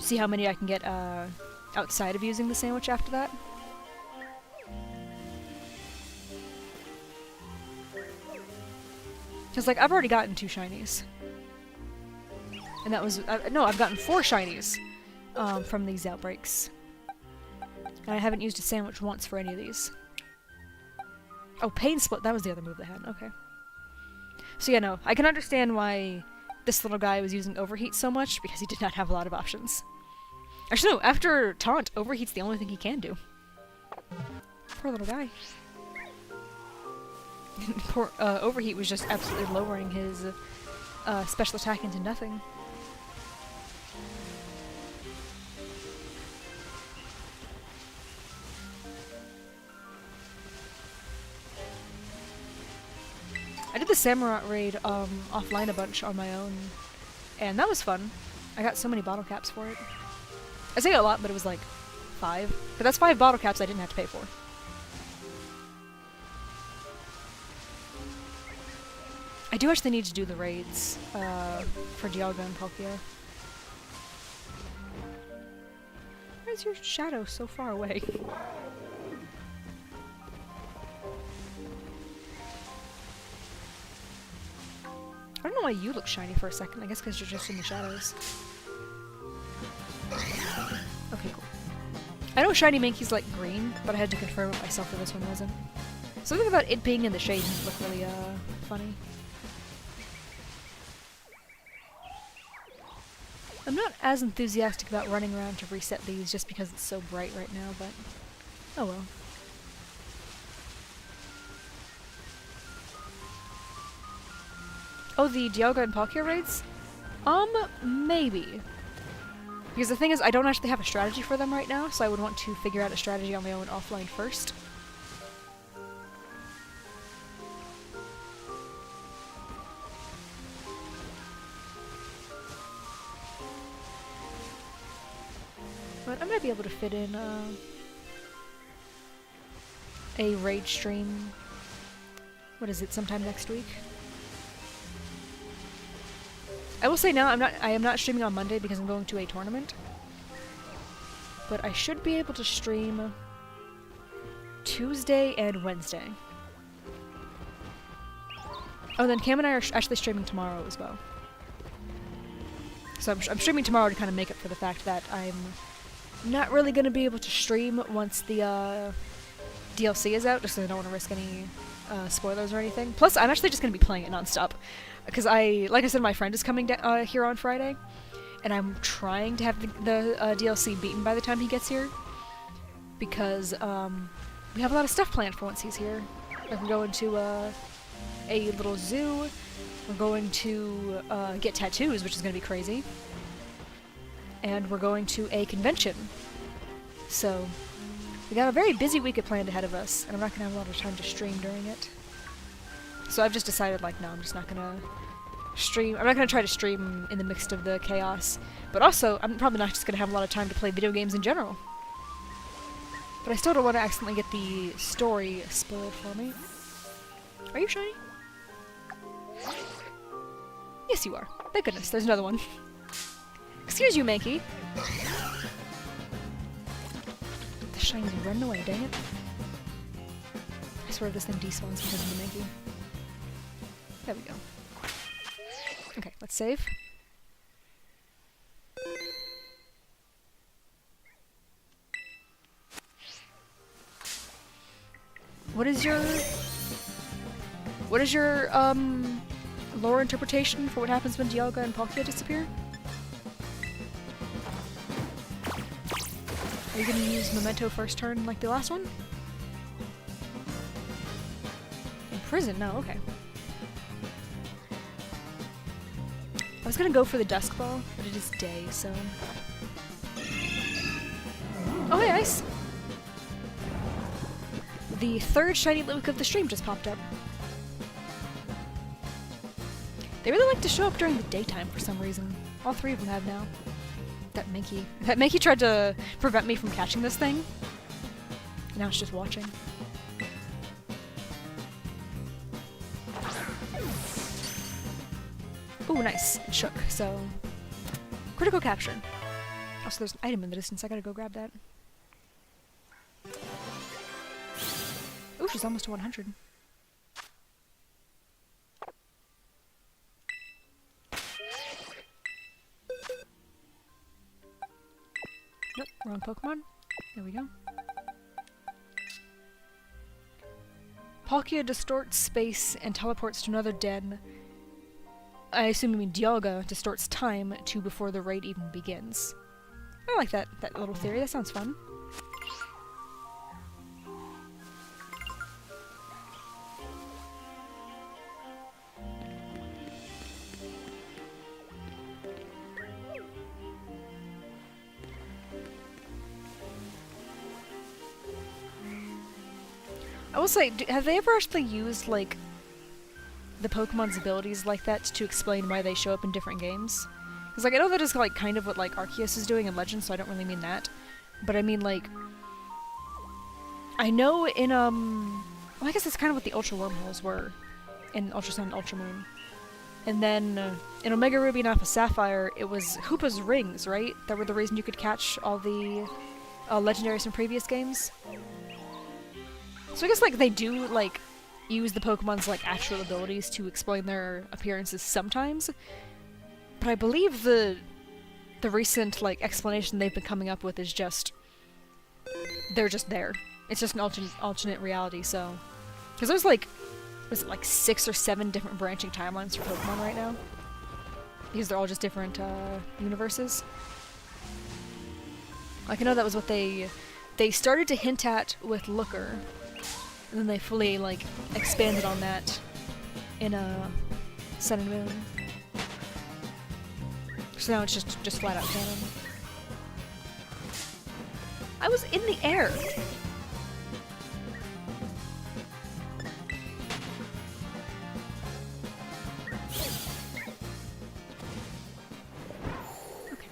see how many I can get outside of using the sandwich after that. Because, like, I've already gotten 2 shinies. And that was... no, I've gotten 4 shinies from these outbreaks. And I haven't used a sandwich once for any of these. Oh, Pain Split, that was the other move they had, okay. So yeah, no, I can understand why this little guy was using Overheat so much, because he did not have a lot of options. Actually, no, after Taunt, Overheat's the only thing he can do. Poor little guy. Poor, Overheat was just absolutely lowering his special attack into nothing. I did the Samurai raid offline a bunch on my own, and that was fun. I got so many bottle caps for it. I say a lot, but it was like 5. But that's 5 bottle caps I didn't have to pay for. I do actually need to do the raids for Dialga and Palkia. Why is your shadow so far away? I don't know why you look shiny for a second. I guess because you're just in the shadows. Okay, cool. I know Shiny Mankey's like green, but I had to confirm it myself that this one wasn't. Something about it being in the shade looked really funny. I'm not as enthusiastic about running around to reset these just because it's so bright right now, but oh well. Oh, the Dialga and Palkia raids? Maybe. Because the thing is, I don't actually have a strategy for them right now, so I would want to figure out a strategy on my own offline first. But I might be able to fit in a raid stream. What is it? Sometime next week. I will say now I am not streaming on Monday because I'm going to a tournament. But I should be able to stream Tuesday and Wednesday. Oh, then Cam and I are actually streaming tomorrow as well. So I'm streaming tomorrow to kind of make up for the fact that I'm not really going to be able to stream once the DLC is out, just because I don't want to risk any spoilers or anything. Plus, I'm actually just going to be playing it non-stop. Because like I said, my friend is coming here on Friday, and I'm trying to have the DLC beaten by the time he gets here. Because we have a lot of stuff planned for once he's here. Like, we're going to a little zoo, we're going to get tattoos, which is going to be crazy. And we're going to a convention. So, we got a very busy week planned ahead of us, and I'm not going to have a lot of time to stream during it. So I've just decided, like, no, I'm just not going to stream. I'm not gonna try to stream in the midst of the chaos. But also, I'm probably not just gonna have a lot of time to play video games in general. But I still don't want to accidentally get the story spoiled for me. Are you shiny? Yes, you are. Thank goodness, there's another one. Excuse you, Mankey. The shiny's running away, dang it. I swear this thing despawns because of the Mankey. There we go. Okay, let's save. What is your lore interpretation for what happens when Dialga and Palkia disappear? Are you gonna use Memento first turn like the last one? In prison? No, okay. I was gonna go for the Dusk Ball, but it is day, so... Oh, hey, Ice! The third shiny Litwick of the stream just popped up. They really like to show up during the daytime for some reason. All three of them have now. That Mankey tried to prevent me from catching this thing. Now it's just watching. Ooh, nice. It shook, so... Critical capture. Also, there's an item in the distance. I gotta go grab that. Ooh, she's almost to 100. Nope, wrong Pokemon. There we go. Palkia distorts space and teleports to another den. I assume you mean Dialga distorts time to before the raid even begins. I like that little theory. That sounds fun. I will say, have they ever actually used, like, the Pokemon's abilities like that to explain why they show up in different games? Because, like, I know that is, like, kind of what, like, Arceus is doing in Legends, so I don't really mean that. But I mean, like... I know in, well, I guess that's kind of what the Ultra Wormholes were in Ultra Sun and Ultra Moon. And then, in Omega Ruby and Alpha Sapphire, it was Hoopa's rings, right? That were the reason you could catch all the legendaries from previous games? So I guess, like, they do, like, use the Pokemon's, like, actual abilities to explain their appearances sometimes. But I believe the recent, like, explanation they've been coming up with is just... they're just there. It's just an alternate reality, so... Because there's, like... was it, like, 6 or 7 different branching timelines for Pokemon right now? Because they're all just different, universes. Like, I know that was what they started to hint at with Looker. And then they fully, like, expanded on that in Sun and Moon. So now it's just flat out canon. I was in the air! Okay.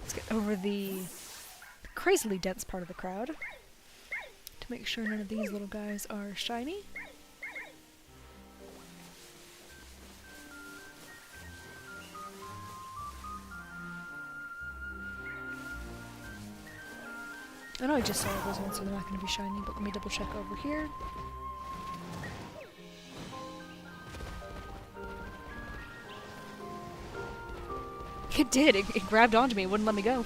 Let's get over the crazily dense part of the crowd. Make sure none of these little guys are shiny. I know I just saw those ones, so they're not going to be shiny, but let me double check over here. It did! It grabbed onto me, it wouldn't let me go.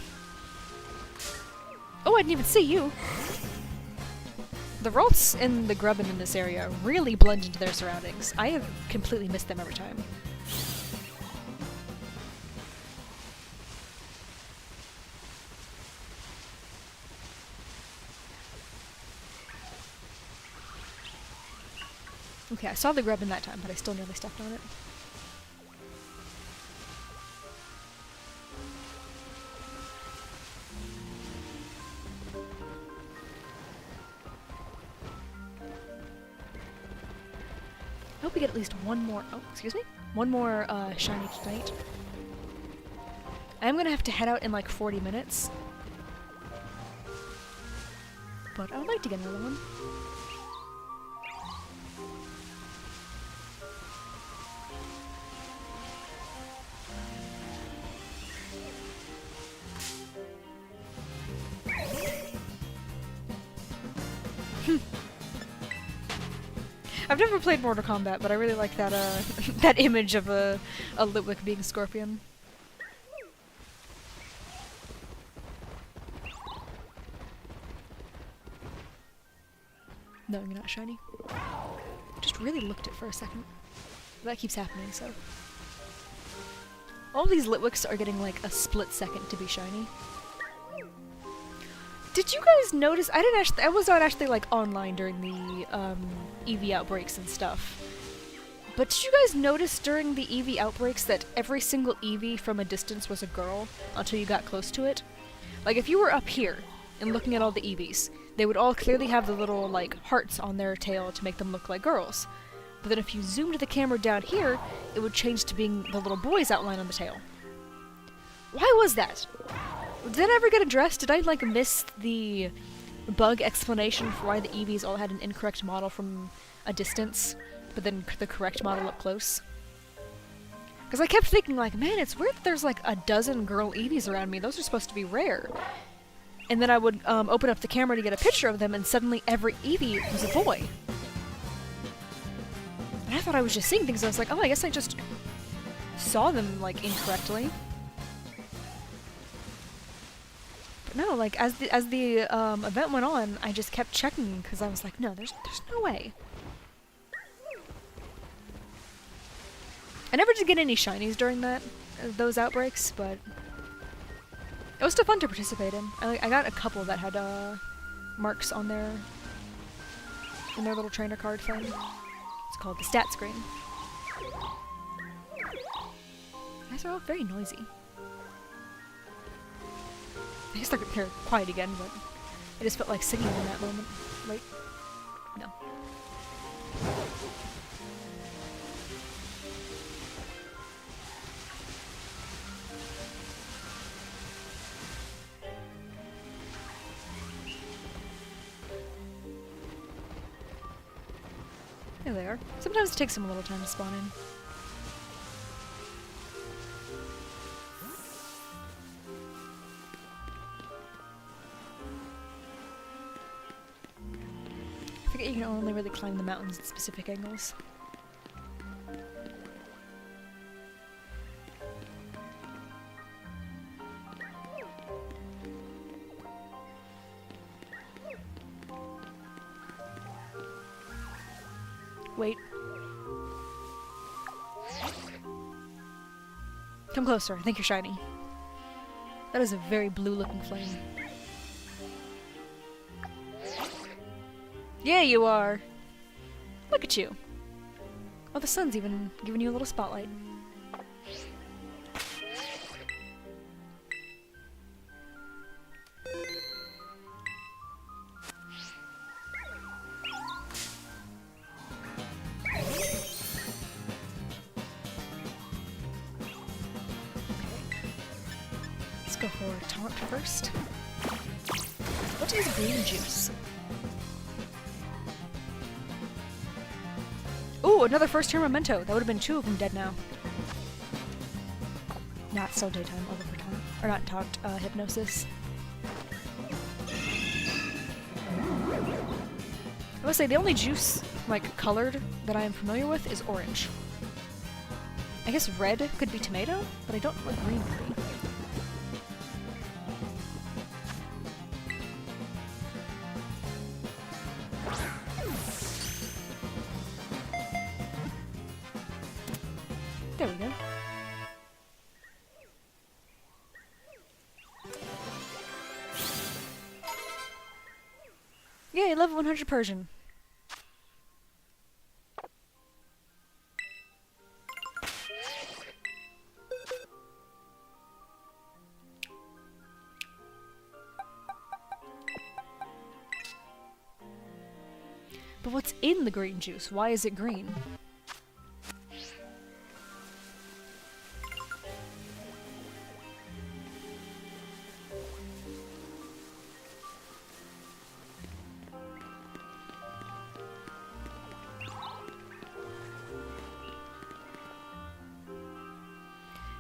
Oh, I didn't even see you! The Ralts and the Grubbin in this area really blend into their surroundings. I have completely missed them every time. Okay, I saw the Grubbin that time, but I still nearly stepped on it. get at least one more, oh, excuse me? One more shiny tonight. I'm gonna have to head out in like 40 minutes. But I would like to get another one. I've never played Mortal Kombat, but I really like that that image of a Litwick being Scorpion. No, you're not shiny. Just really looked it for a second. That keeps happening, so. All these Litwicks are getting like a split second to be shiny. Did you guys notice? I was not actually like online during the EV outbreaks and stuff. But did you guys notice during the EV outbreaks that every single EV from a distance was a girl until you got close to it? Like if you were up here and looking at all the EVs, they would all clearly have the little like hearts on their tail to make them look like girls. But then if you zoomed the camera down here, it would change to being the little boy's outline on the tail. Why was that? Did that ever get addressed? Did I, like, miss the bug explanation for why the EVs all had an incorrect model from a distance, but then the correct model up close? Because I kept thinking, like, man, it's weird that there's, like, a dozen girl EVs around me. Those are supposed to be rare. And then I would open up the camera to get a picture of them, and suddenly every EV was a boy. And I thought I was just seeing things, I was like, oh, I guess I just saw them, like, incorrectly. No, like, as the event went on, I just kept checking, because I was like, no, there's no way. I never did get any shinies during those outbreaks, but it was still fun to participate in. I got a couple that had, marks on their little trainer card thing. It's called the stat screen. Guys are all very noisy. I guess they're quiet again, but I just felt like singing in that moment. Wait. No. There they are. Sometimes it takes them a little time to spawn in. I forget you can only really climb the mountains at specific angles. Wait. Come closer, I think you're shiny. That is a very blue-looking flame. Yeah, you are! Look at you! Oh, the sun's even giving you a little spotlight. Let's go for taunt first. What is green juice? Ooh, another first turn memento. That would have been 2 of them dead now. Not still daytime, although for taunt. Or not taunt, hypnosis. I must say, the only juice, like, colored that I am familiar with is orange. I guess red could be tomato, but I don't know what green could be. There we go. Yay, level 100 Persian. But what's in the green juice? Why is it green?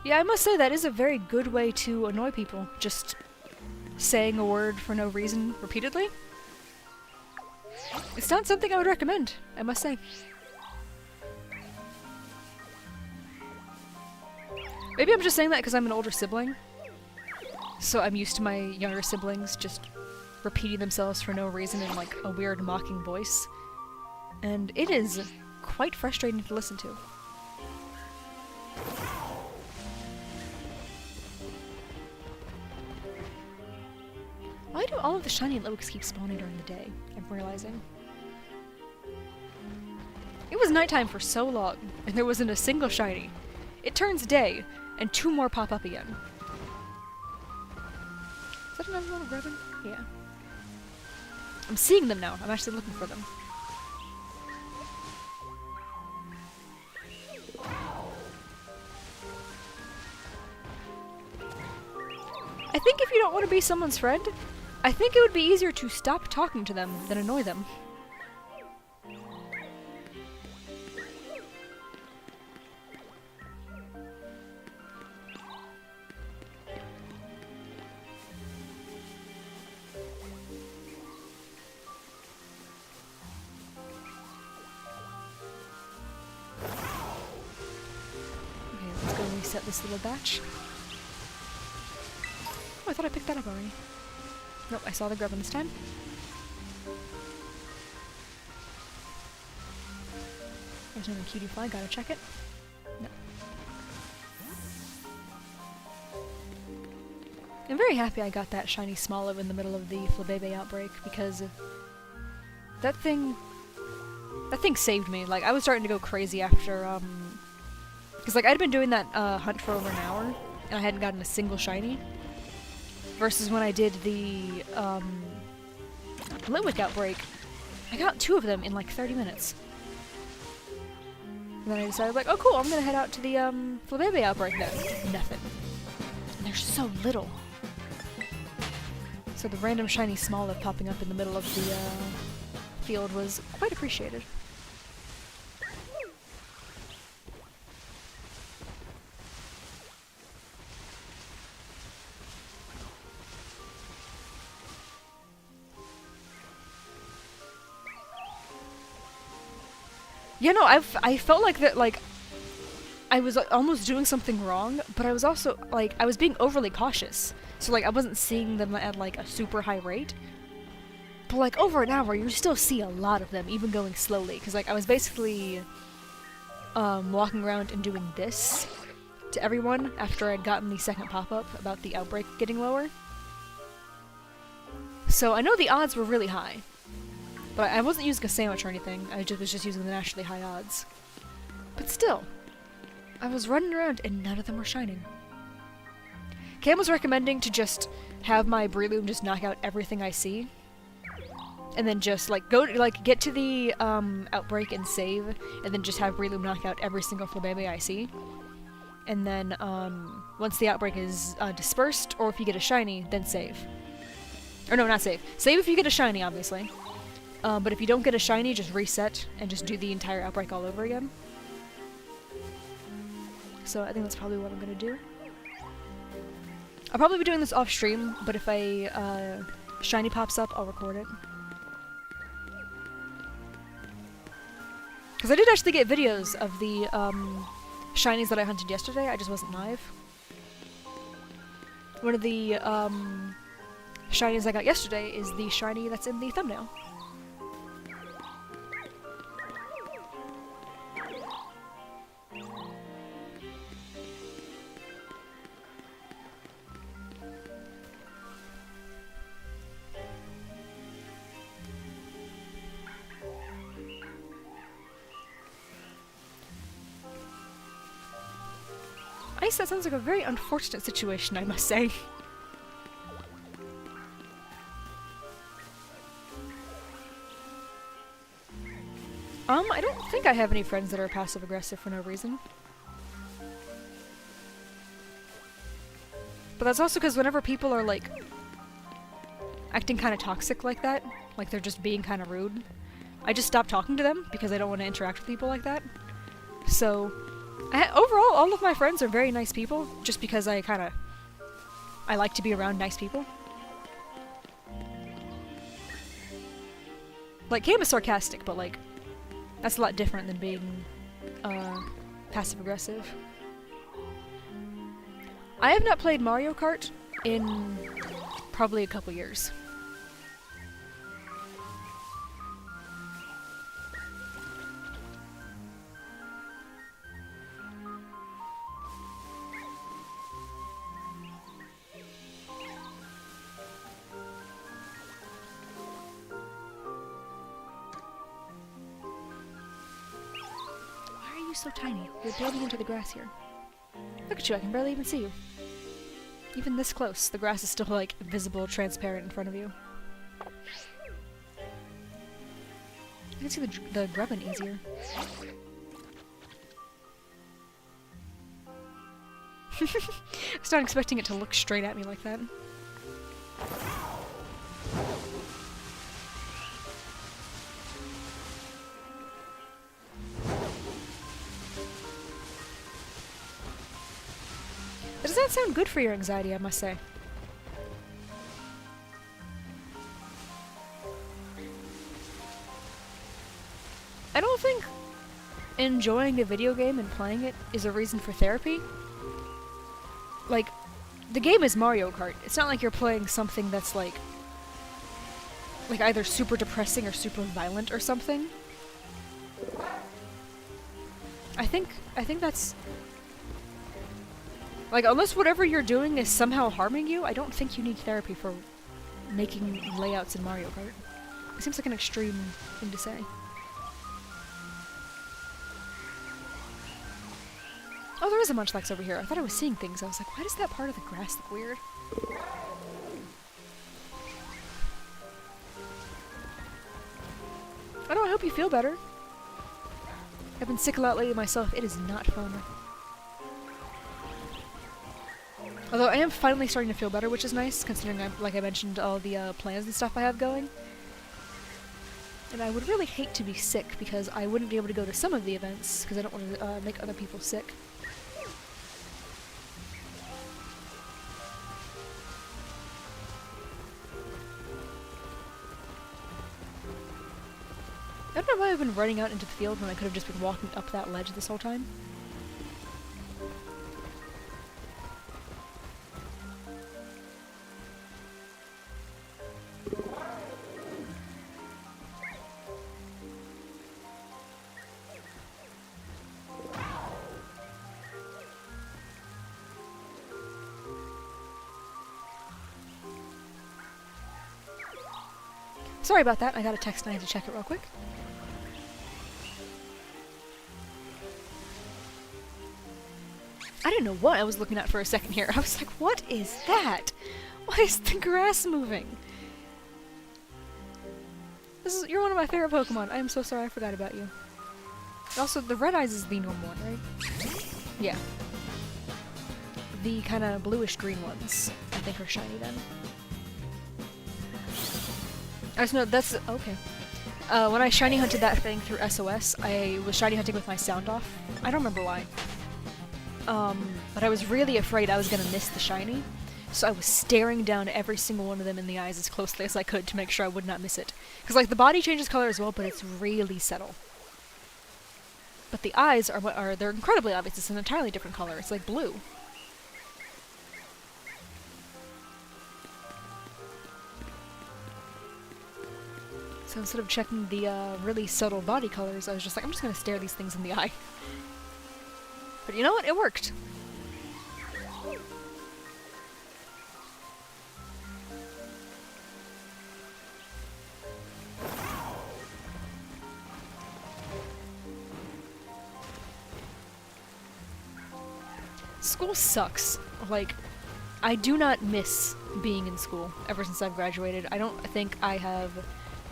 Yeah, I must say that is a very good way to annoy people. Just saying a word for no reason repeatedly. It's not something I would recommend, I must say. Maybe I'm just saying that because I'm an older sibling. So I'm used to my younger siblings just repeating themselves for no reason in like a weird mocking voice. And it is quite frustrating to listen to. Why do all of the shiny Litwicks keep spawning during the day? I'm realizing. It was nighttime for so long, and there wasn't a single shiny. It turns day, and 2 more pop up again. Is that another little ribbon? Yeah. I'm seeing them now. I'm actually looking for them. I think if you don't want to be someone's friend, I think it would be easier to stop talking to them than annoy them. Okay, let's go reset this little batch. Oh, I thought I picked that up already. Nope, I saw the grubbin this time. There's another cutie fly, gotta check it. No. I'm very happy I got that shiny Smoliv in the middle of the Flabebe outbreak, because that thing saved me. Like, I was starting to go crazy after, because like, I'd been doing that hunt for over an hour, and I hadn't gotten a single shiny. Versus when I did the Litwick outbreak, I got 2 of them in like 30 minutes. And then I decided, like, oh cool, I'm gonna head out to the Flabebe outbreak then. Nothing. And there's so little. So the random shiny Smoliv popping up in the middle of the field was quite appreciated. Yeah, no, I felt like that, like, I was almost doing something wrong, but I was also, like, I was being overly cautious. So, like, I wasn't seeing them at, like, a super high rate. But, like, over an hour, you still see a lot of them, even going slowly. Because, like, I was basically, walking around and doing this to everyone after I'd gotten the second pop-up about the outbreak getting lower. So, I know the odds were really high. But I wasn't using a sandwich or anything, I was just using the naturally high odds. But still, I was running around and none of them were shining. Cam was recommending to just have my Breloom just knock out everything I see. And then just, like, get to the, outbreak and save, and then just have Breloom knock out every single Flabebe I see. And then, once the outbreak is, dispersed, or if you get a shiny, then save. Or no, not save. Save if you get a shiny, obviously. But if you don't get a shiny, just reset and just do the entire outbreak all over again. So I think that's probably what I'm gonna do. I'll probably be doing this off stream, but if a shiny pops up, I'll record it. Because I did actually get videos of the shinies that I hunted yesterday, I just wasn't live. One of the shinies I got yesterday is the shiny that's in the thumbnail. Ice, that sounds like a very unfortunate situation, I must say. I don't think I have any friends that are passive-aggressive for no reason. But that's also because whenever people are, like, acting kind of toxic like that, like they're just being kind of rude, I just stop talking to them because I don't want to interact with people like that. So, Overall, all of my friends are very nice people, just because I like to be around nice people. Like, Cam is sarcastic, but like, that's a lot different than being, passive-aggressive. I have not played Mario Kart in probably a couple years. So tiny. You're building into the grass here. Look at you, I can barely even see you. Even this close, the grass is still, like, visible, transparent in front of you. I can see the grubbin easier. I was not expecting it to look straight at me like that. Does that sound good for your anxiety, I must say? I don't think enjoying a video game and playing it is a reason for therapy. Like, the game is Mario Kart. It's not like you're playing something that's like either super depressing or super violent or something. I think that's... Like, unless whatever you're doing is somehow harming you, I don't think you need therapy for making layouts in Mario Kart. It seems like an extreme thing to say. Oh, there is a Munchlax over here. I thought I was seeing things. I was like, why does that part of the grass look weird? I don't know, I hope you feel better. I've been sick a lot lately myself. It is not fun. Although I am finally starting to feel better, which is nice, considering, like I mentioned, all the plans and stuff I have going. And I would really hate to be sick, because I wouldn't be able to go to some of the events, because I don't want to make other people sick. I don't know why I've been running out into the field when I could have just been walking up that ledge this whole time. Sorry about that, I got a text and I had to check it real quick. I didn't know what I was looking at for a second here. I was like, what is that? Why is the grass moving? You're one of my favorite Pokemon. I am so sorry I forgot about you. Also, the red eyes is the normal one, right? Yeah. The kind of bluish green ones, I think, are shiny then. I just know that's okay. When I shiny hunted that thing through SOS, I was shiny hunting with my sound off. I don't remember why. But I was really afraid I was gonna miss the shiny, so I was staring down every single one of them in the eyes as closely as I could to make sure I would not miss it. Because, like, the body changes color as well, but it's really subtle. But the eyes they're incredibly obvious. It's an entirely different color. It's like blue. So instead of checking the really subtle body colors, I was just like, I'm just gonna stare these things in the eye. But you know what? It worked. School sucks. Like, I do not miss being in school ever since I've graduated. I don't think I have,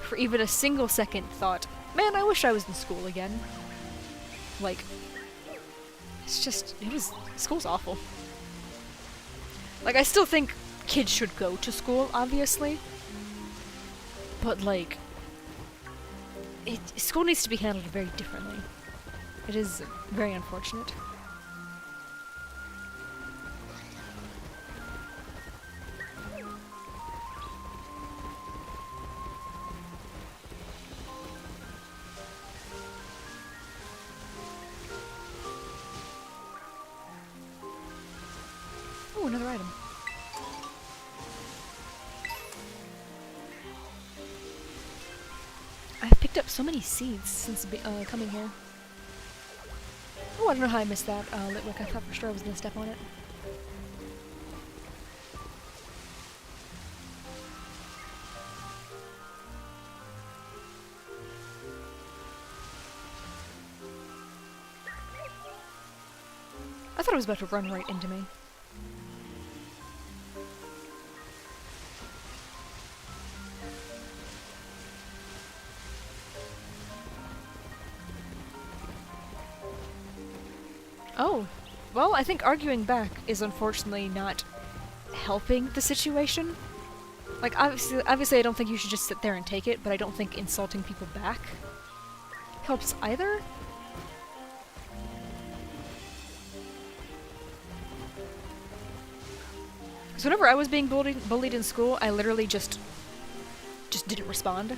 for even a single second, thought, man, I wish I was in school again. Like, it's just, school's awful. Like, I still think kids should go to school, obviously. But, like, school needs to be handled very differently. It is very unfortunate. Ooh, another item. I've picked up so many seeds since coming here. Oh, I don't know how I missed that, Litwick. I thought for sure I was gonna step on it. I thought it was about to run right into me. Oh, well, I think arguing back is unfortunately not helping the situation. Like, obviously I don't think you should just sit there and take it, but I don't think insulting people back helps either. So whenever I was being bullied in school, I literally just didn't respond.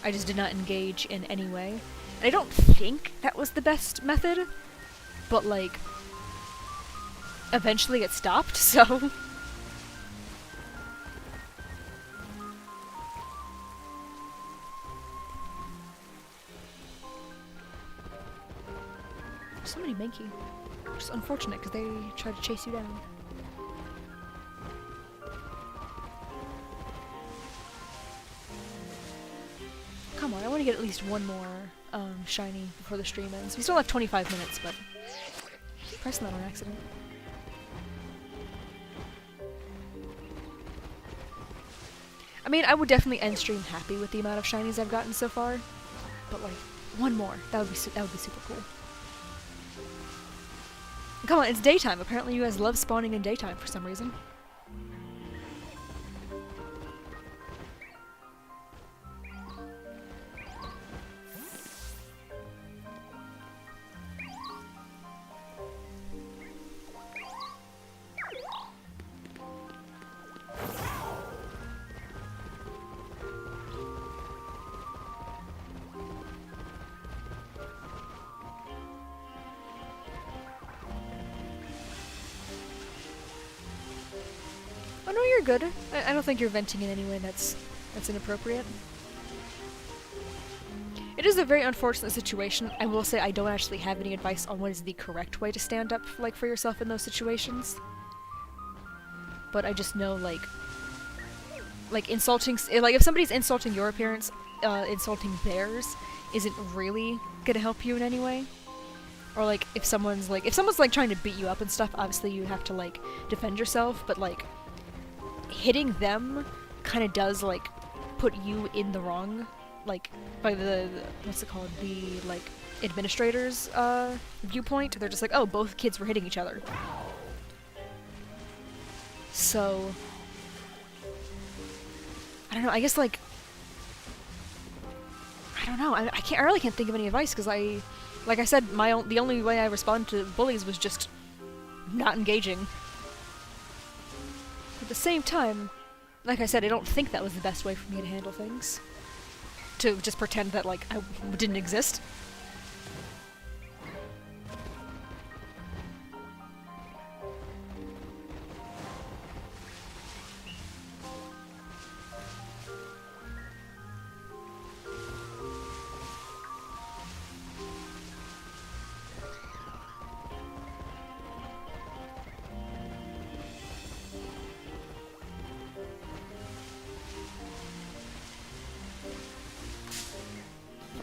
I just did not engage in any way. And I don't think that was the best method, but like, eventually it stopped, so... So many Mankey. Which is unfortunate, because they try to chase you down. Come on, I want to get at least one more shiny before the stream ends. We still have 25 minutes, but I'm pressing that on accident. I mean, I would definitely end stream happy with the amount of shinies I've gotten so far, but like one more, that would be super cool. Come on, it's daytime. Apparently, you guys love spawning in daytime for some reason. Oh no, you're good. I don't think you're venting in any way that's inappropriate. It is a very unfortunate situation. I will say I don't actually have any advice on what is the correct way to stand up like for yourself in those situations. But I just know like insulting, like if somebody's insulting your appearance, insulting theirs isn't really gonna help you in any way. Or like if someone's like trying to beat you up and stuff, obviously you have to like defend yourself, but like hitting them kind of does like put you in the wrong, like by the what's it called, the like administrator's viewpoint. They're just like, oh, both kids were hitting each other. So I don't know, I guess like I don't know, I really can't think of any advice, because like I said, the only way I responded to bullies was just not engaging. At the same time, like I said, I don't think that was the best way for me to handle things. To just pretend that, like, I didn't exist.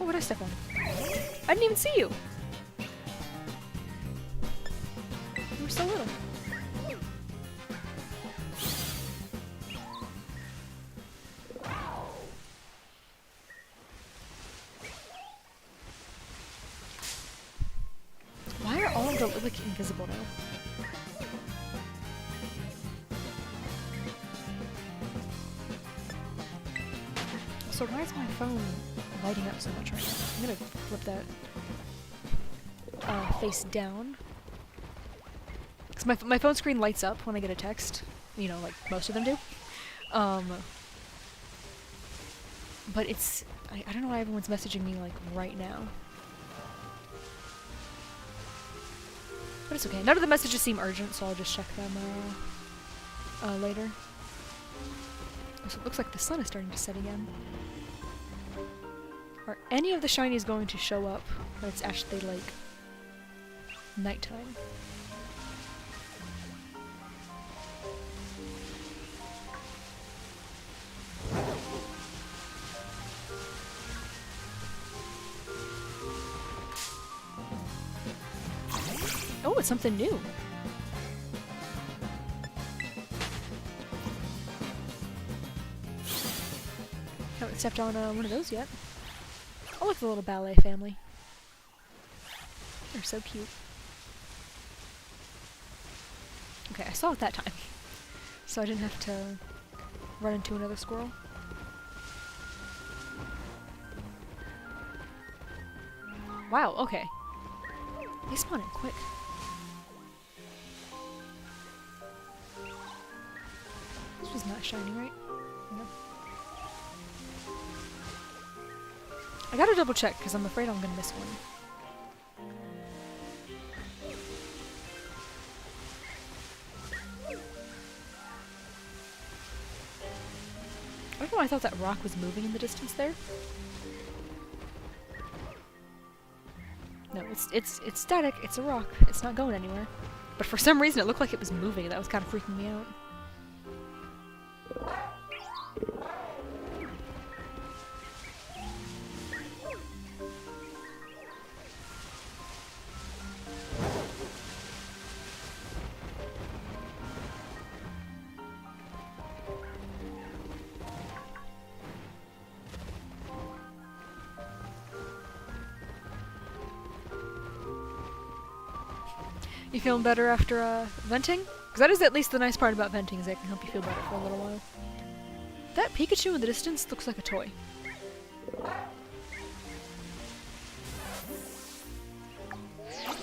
Oh, what did I step on? I didn't even see you! You were so little. Why are all of the Litwick invisible now? So why is my phone lighting up so much right now? I'm gonna flip that face down. Because my phone screen lights up when I get a text. You know, like most of them do. But it's... I don't know why everyone's messaging me, like, right now. But it's okay. None of the messages seem urgent, so I'll just check them later. So it looks like the sun is starting to set again. Are any of the shinies going to show up when it's actually, like, nighttime? Oh, it's something new. Haven't stepped on one of those yet. Oh, look at the little ballet family. They're so cute. Okay, I saw it that time. So I didn't have to run into another squirrel. Wow, okay. They spawn in quick. This was not shiny, right? No. I gotta double check, because I'm afraid I'm gonna miss one. I don't know, I thought that rock was moving in the distance there. No, it's static, it's a rock, it's not going anywhere. But for some reason it looked like it was moving, that was kind of freaking me out. You feeling better after venting? Because that is at least the nice part about venting, is it can help you feel better for a little while. That Pikachu in the distance looks like a toy.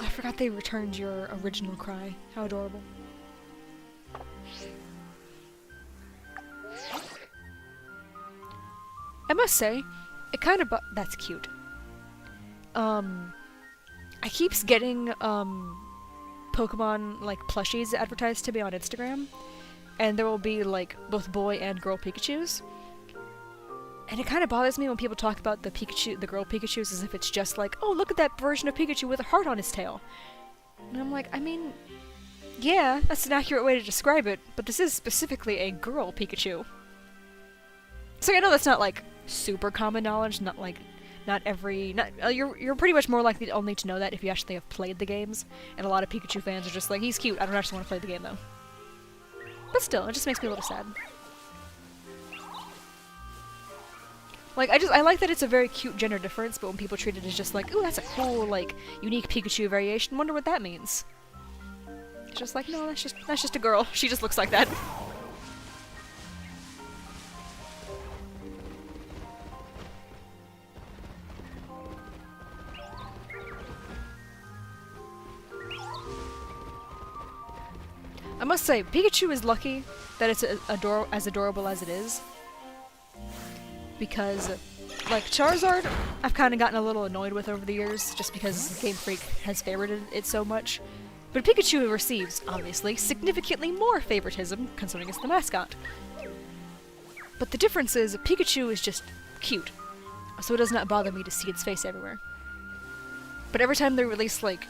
I forgot they returned your original cry. How adorable. I must say, it kind of that's cute. I keeps getting, Pokemon, like, plushies advertised to me on Instagram, and there will be, like, both boy and girl Pikachus. And it kind of bothers me when people talk about the Pikachu, the girl Pikachus, as if it's just like, oh, look at that version of Pikachu with a heart on his tail. And I'm like, I mean, yeah, that's an accurate way to describe it, but this is specifically a girl Pikachu. So I know that's not, like, super common knowledge, not you're pretty much more likely only to know that if you actually have played the games, and a lot of Pikachu fans are just like, he's cute, I don't actually want to play the game though. But still, it just makes me a little sad. Like, I like that it's a very cute gender difference, but when people treat it as just like, ooh, that's a cool, like, unique Pikachu variation, wonder what that means. It's just like, no, that's just a girl, she just looks like that. I must say, Pikachu is lucky that it's as adorable as it is. Because, like, Charizard, I've kind of gotten a little annoyed with over the years, just because Game Freak has favorited it so much. But Pikachu receives, obviously, significantly more favoritism, considering it's the mascot. But the difference is, Pikachu is just cute, so it does not bother me to see its face everywhere. But every time they release, like,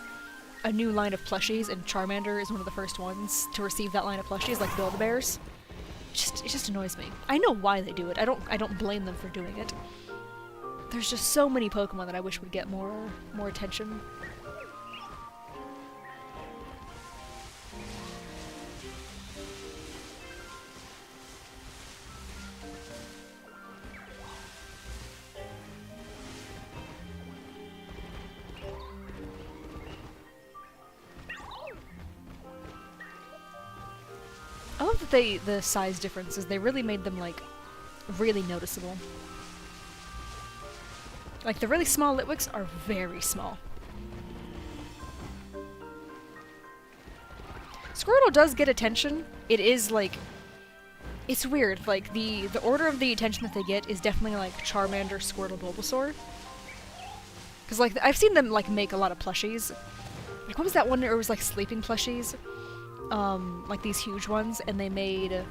a new line of plushies, and Charmander is one of the first ones to receive that line of plushies, like Build-A-Bears. It just annoys me. I know why they do it. I don't blame them for doing it. There's just so many Pokemon that I wish would get more attention. I love that the size differences, they really made them, like, really noticeable. Like, the really small Litwicks are very small. Squirtle does get attention. It is, like, it's weird. Like, the order of the attention that they get is definitely, like, Charmander, Squirtle, Bulbasaur. Because, like, I've seen them, like, make a lot of plushies. What was that one where it was like sleeping plushies? Like these huge ones, and they made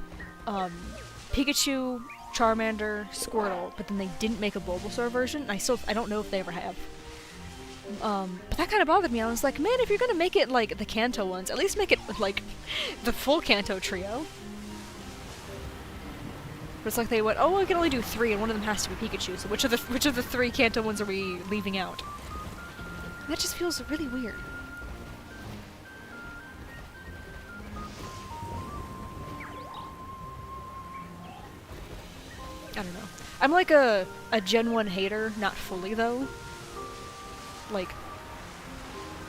Pikachu, Charmander, Squirtle, but then they didn't make a Bulbasaur version. And I don't know if they ever have. But that kind of bothered me. I was like, man, if you're gonna make it like the Kanto ones, at least make it like the full Kanto trio. But it's like they went, oh, we can only do 3, and one of them has to be Pikachu. So which of the 3 Kanto ones are we leaving out? And that just feels really weird. I don't know. I'm like a Gen 1 hater, not fully though. Like,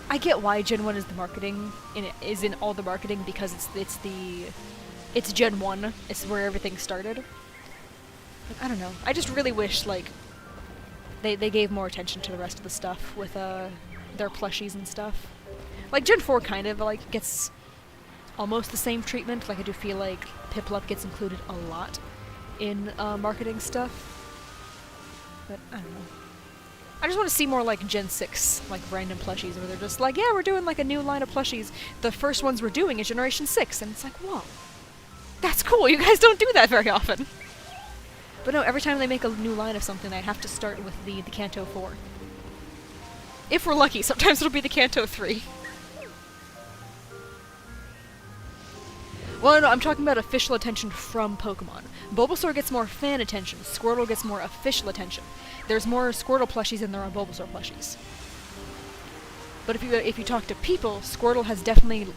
I get why Gen 1 is the marketing, and it is in all the marketing because it's Gen 1. It's where everything started. Like, I don't know. I just really wish like they gave more attention to the rest of the stuff with their plushies and stuff. Like Gen 4 kind of like gets almost the same treatment. Like I do feel like Piplup gets included a lot in marketing stuff. But I don't know. I just want to see more like Gen 6, like random plushies where they're just like, yeah, we're doing like a new line of plushies. The first ones we're doing is Generation 6, and it's like, whoa. That's cool, you guys don't do that very often. But no, every time they make a new line of something, I have to start with the Kanto 4. If we're lucky, sometimes it'll be the Kanto 3. Well, no, I'm talking about official attention from Pokemon. Bulbasaur gets more fan attention, Squirtle gets more official attention. There's more Squirtle plushies than there are Bulbasaur plushies. But if you talk to people, Squirtle has definitely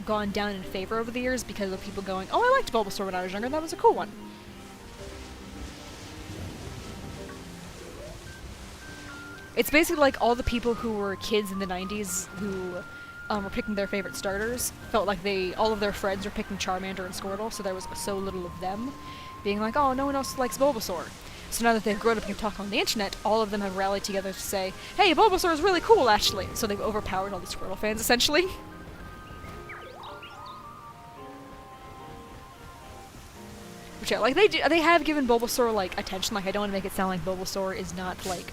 gone down in favor over the years because of people going, oh, I liked Bulbasaur when I was younger, that was a cool one. It's basically like all the people who were kids in the 90s who were picking their favorite starters felt like all of their friends were picking Charmander and Squirtle, so there was so little of them being like, oh, no one else likes Bulbasaur. So now that they've grown up and can talk on the internet, all of them have rallied together to say, hey, Bulbasaur is really cool, actually. So they've overpowered all the Squirtle fans, essentially. But yeah, like, they have given Bulbasaur, like, attention. Like, I don't want to make it sound like Bulbasaur is not, like...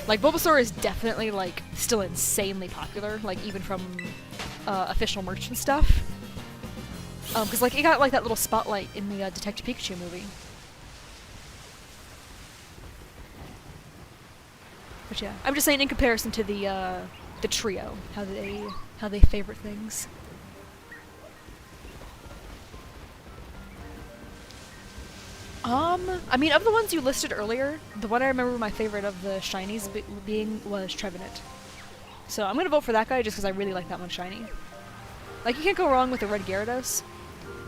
Like, Bulbasaur is definitely, like, still insanely popular, like, even from official merch and stuff. Because, like, it got, like, that little spotlight in the Detective Pikachu movie. But yeah, I'm just saying in comparison to the trio, how they favorite things. I mean, of the ones you listed earlier, the one I remember my favorite of the shinies being was Trevenant. So I'm gonna vote for that guy just because I really like that one shiny. Like, you can't go wrong with the red Gyarados,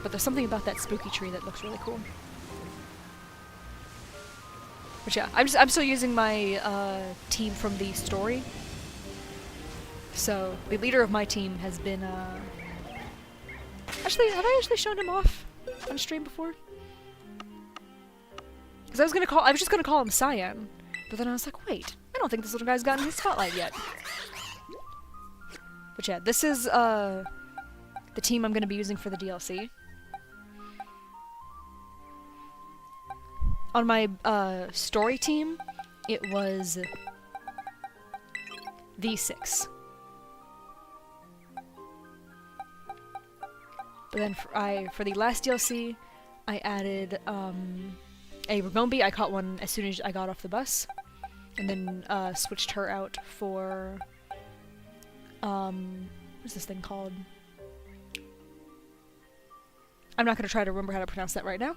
but there's something about that spooky tree that looks really cool. But yeah, I'm still using my team from the story. So the leader of my team has been actually, have I actually shown him off on stream before? Because I was just gonna call him Cyan, but then I was like, wait, I don't think this little guy's gotten his spotlight yet. But yeah, this is the team I'm gonna be using for the DLC. On my story team, it was V6. But then for the last DLC, I added a Ragombi. I caught one as soon as I got off the bus, and then switched her out for what's this thing called? I'm not gonna try to remember how to pronounce that right now.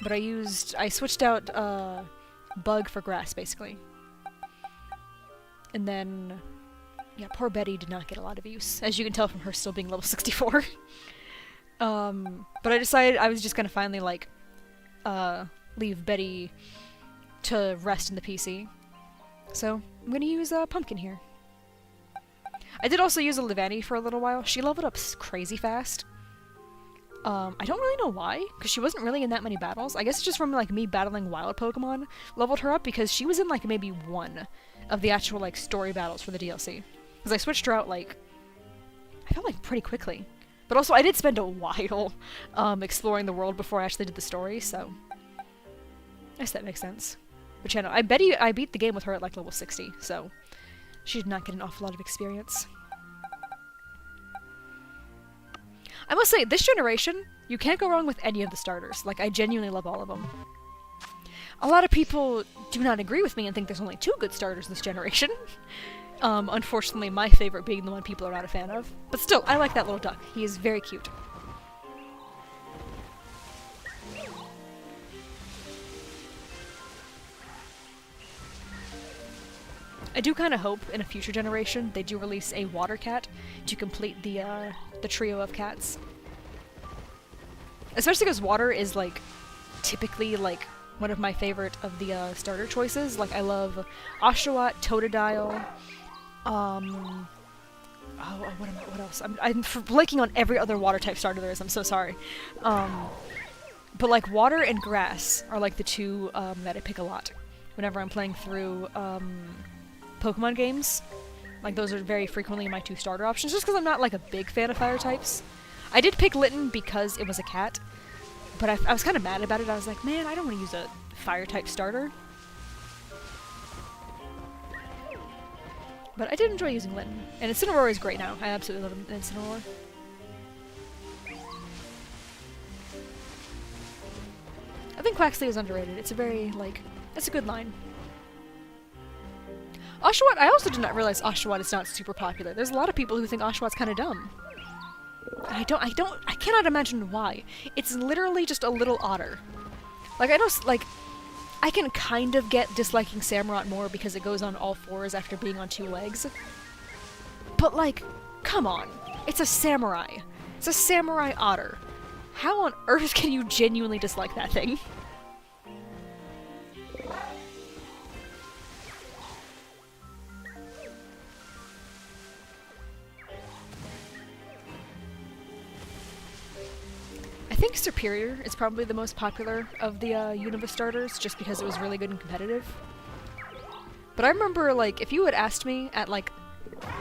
But I switched out Bug for Grass, basically. And then, yeah, poor Betty did not get a lot of use, as you can tell from her still being level 64. But I decided I was just gonna finally, like, leave Betty to rest in the PC. So, I'm gonna use Pumpkin here. I did also use a Levanti for a little while. She leveled up crazy fast. I don't really know why, because she wasn't really in that many battles. I guess it's just from, like, me battling wild Pokemon leveled her up, because she was in, like, maybe one of the actual, like, story battles for the DLC. Because I switched her out, like, I felt like pretty quickly. But also, I did spend a while exploring the world before I actually did the story, so I guess that makes sense. But Channel, I beat the game with her at like level 60, so she did not get an awful lot of experience. I must say, this generation, you can't go wrong with any of the starters. Like, I genuinely love all of them. A lot of people do not agree with me and think there's only 2 good starters this generation. Unfortunately, my favorite being the one people are not a fan of. But still, I like that little duck. He is very cute. I do kind of hope in a future generation they do release a water cat to complete the trio of cats. Especially because water is, like, typically, like, one of my favorite of the starter choices. Like, I love Oshawott, Totodile, what else? I'm blanking on every other water type starter there is, I'm so sorry. But, like, water and grass are, like, the 2 that I pick a lot whenever I'm playing through Pokemon games. Like, those are very frequently my 2 starter options, just because I'm not, like, a big fan of fire types. I did pick Litten because it was a cat, but I was kind of mad about it. I was like, man, I don't want to use a fire type starter. But I did enjoy using Litten, and Incineroar is great now. I absolutely love Incineroar. I think Quaxley is underrated. It's a very, like, it's a good line. Oshawott, I also did not realize Oshawott is not super popular. There's a lot of people who think Oshawott's kind of dumb. I cannot imagine why. It's literally just a little otter. Like, I can kind of get disliking Samurott more because it goes on all 4s after being on 2 legs. But, like, come on. It's a samurai. It's a samurai otter. How on earth can you genuinely dislike that thing? I think Superior is probably the most popular of the Unova starters, just because it was really good and competitive. But I remember, like, if you had asked me at, like,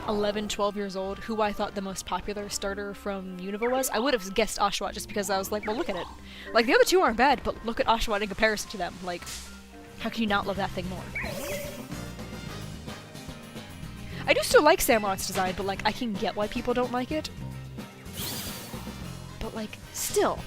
11, 12 years old who I thought the most popular starter from Unova was, I would have guessed Oshawott just because I was like, well, look at it. Like, the other 2 aren't bad, but look at Oshawott in comparison to them. Like, how can you not love that thing more? I do still like Samurott's design, but, like, I can get why people don't like it. But, like, still.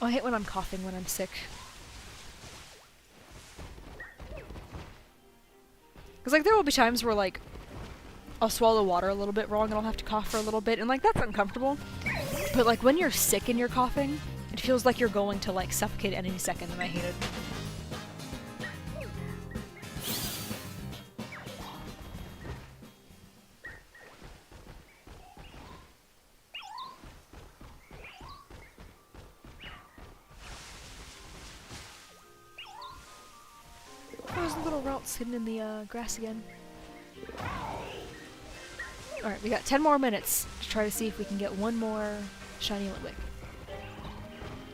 Oh, I hate when I'm coughing when I'm sick. Because, like, there will be times where, like, I'll swallow water a little bit wrong and I'll have to cough for a little bit, and, like, that's uncomfortable. But, like, when you're sick and you're coughing, it feels like you're going to, like, suffocate at any second, and I hate it. There's the little routes hidden in the grass again. Alright, we got 10 more minutes to try to see if we can get one more shiny Litwick.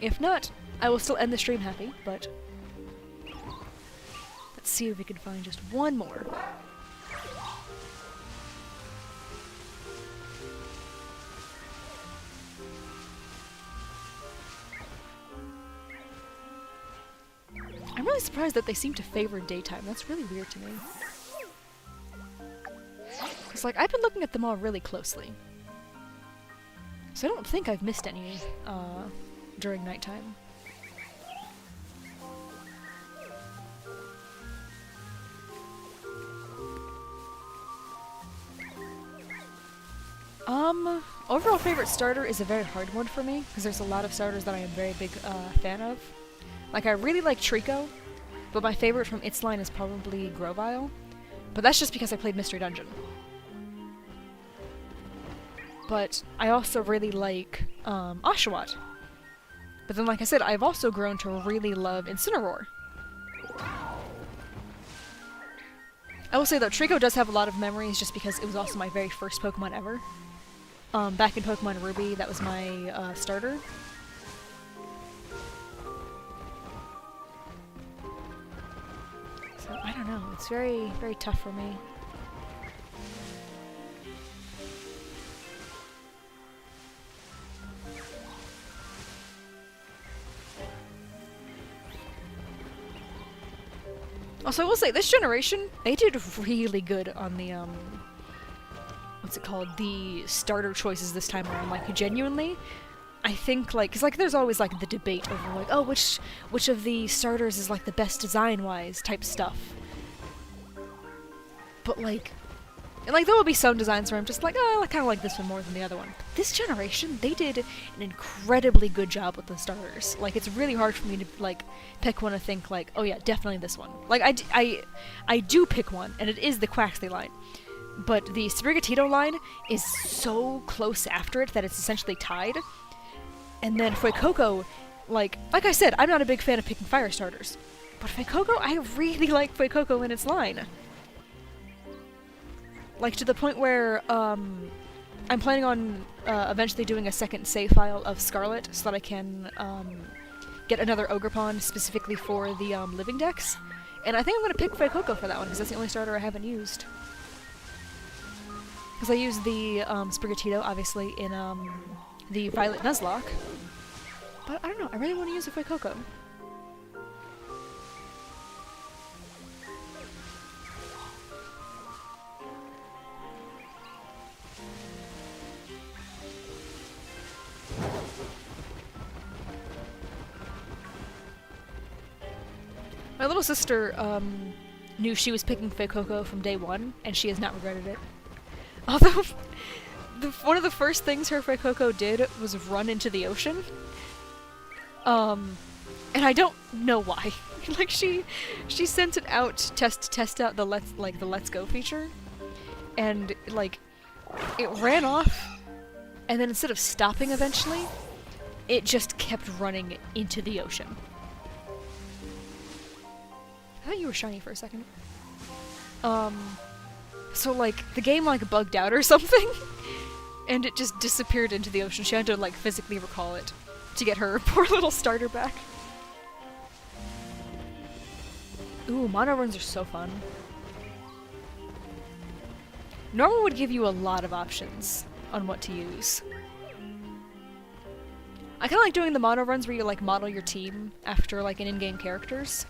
If not, I will still end the stream happy, but let's see if we can find just one more. I'm really surprised that they seem to favor daytime. That's really weird to me. Because, like, I've been looking at them all really closely. So I don't think I've missed any, during nighttime. Overall favorite starter is a very hard one for me, because there's a lot of starters that I am a very big, fan of. Like, I really like Trico, but my favorite from its line is probably Grovyle. But that's just because I played Mystery Dungeon. But I also really like, Oshawott. But then, like I said, I've also grown to really love Incineroar. I will say, though, Trico does have a lot of memories just because it was also my very first Pokemon ever. Back in Pokemon Ruby, that was my, starter. So, I don't know. It's very, very tough for me. Also, I will say, this generation, they did really good on the, what's it called? The starter choices this time around. Like, genuinely, I think, like, because, like, there's always, like, the debate over, like, oh, which of the starters is, like, the best design-wise type stuff. But, like, and, like, there will be some designs where I'm just like, oh, I kind of like this one more than the other one. But this generation, they did an incredibly good job with the starters. Like, it's really hard for me to, like, pick one and think, like, oh yeah, definitely this one. Like, I do pick one, and it is the Quaxley line. But the Sprigatito line is so close after it that it's essentially tied. And then Fuecoco, like I said, I'm not a big fan of picking fire starters. But Fuecoco, I really like Fuecoco in its line. Like, to the point where, I'm planning on, eventually doing a second save file of Scarlet so that I can, get another Ogerpon specifically for the, living decks. And I think I'm gonna pick Fuecoco for that one, because that's the only starter I haven't used. Because I used the, Sprigatito, obviously, in, the Violet Nuzlocke. But I don't know, I really want to use a Fuecoco. My little sister, knew she was picking Fuecoco from day one, and she has not regretted it. Although, one of the first things her Fuecoco did was run into the ocean. And I don't know why. Like, she sent it out to test out the Let's Go feature, and, like, it ran off, and then instead of stopping eventually, it just kept running into the ocean. I thought you were shiny for a second. So, like, the game, like, bugged out or something, and it just disappeared into the ocean. She had to, like, physically recall it to get her poor little starter back. Ooh, mono runs are so fun. Normal would give you a lot of options on what to use. I kinda like doing the mono runs where you, like, model your team after, like, an in-game characters.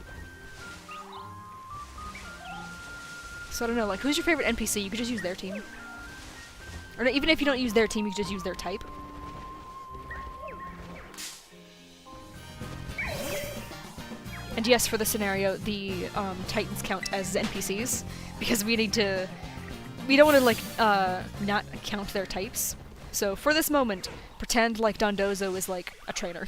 So I don't know, like, who's your favorite NPC? You could just use their team. Or no, even if you don't use their team, you could just use their type. And yes, for this scenario, the Titans count as NPCs, because we don't want to, like, not count their types. So for this moment, pretend like Dondozo is, like, a trainer.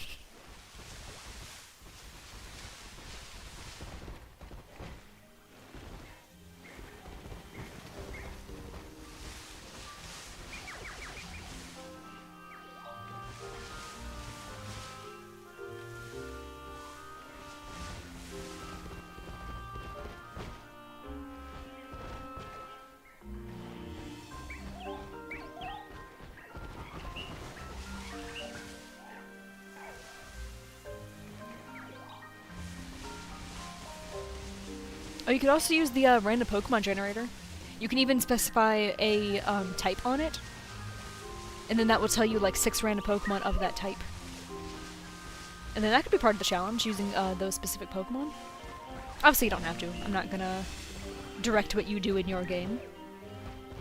Oh, you could also use the random Pokemon generator. You can even specify a type on it, and then that will tell you like 6 random Pokemon of that type. And then that could be part of the challenge, using those specific Pokemon. Obviously you don't have to. I'm not gonna direct what you do in your game.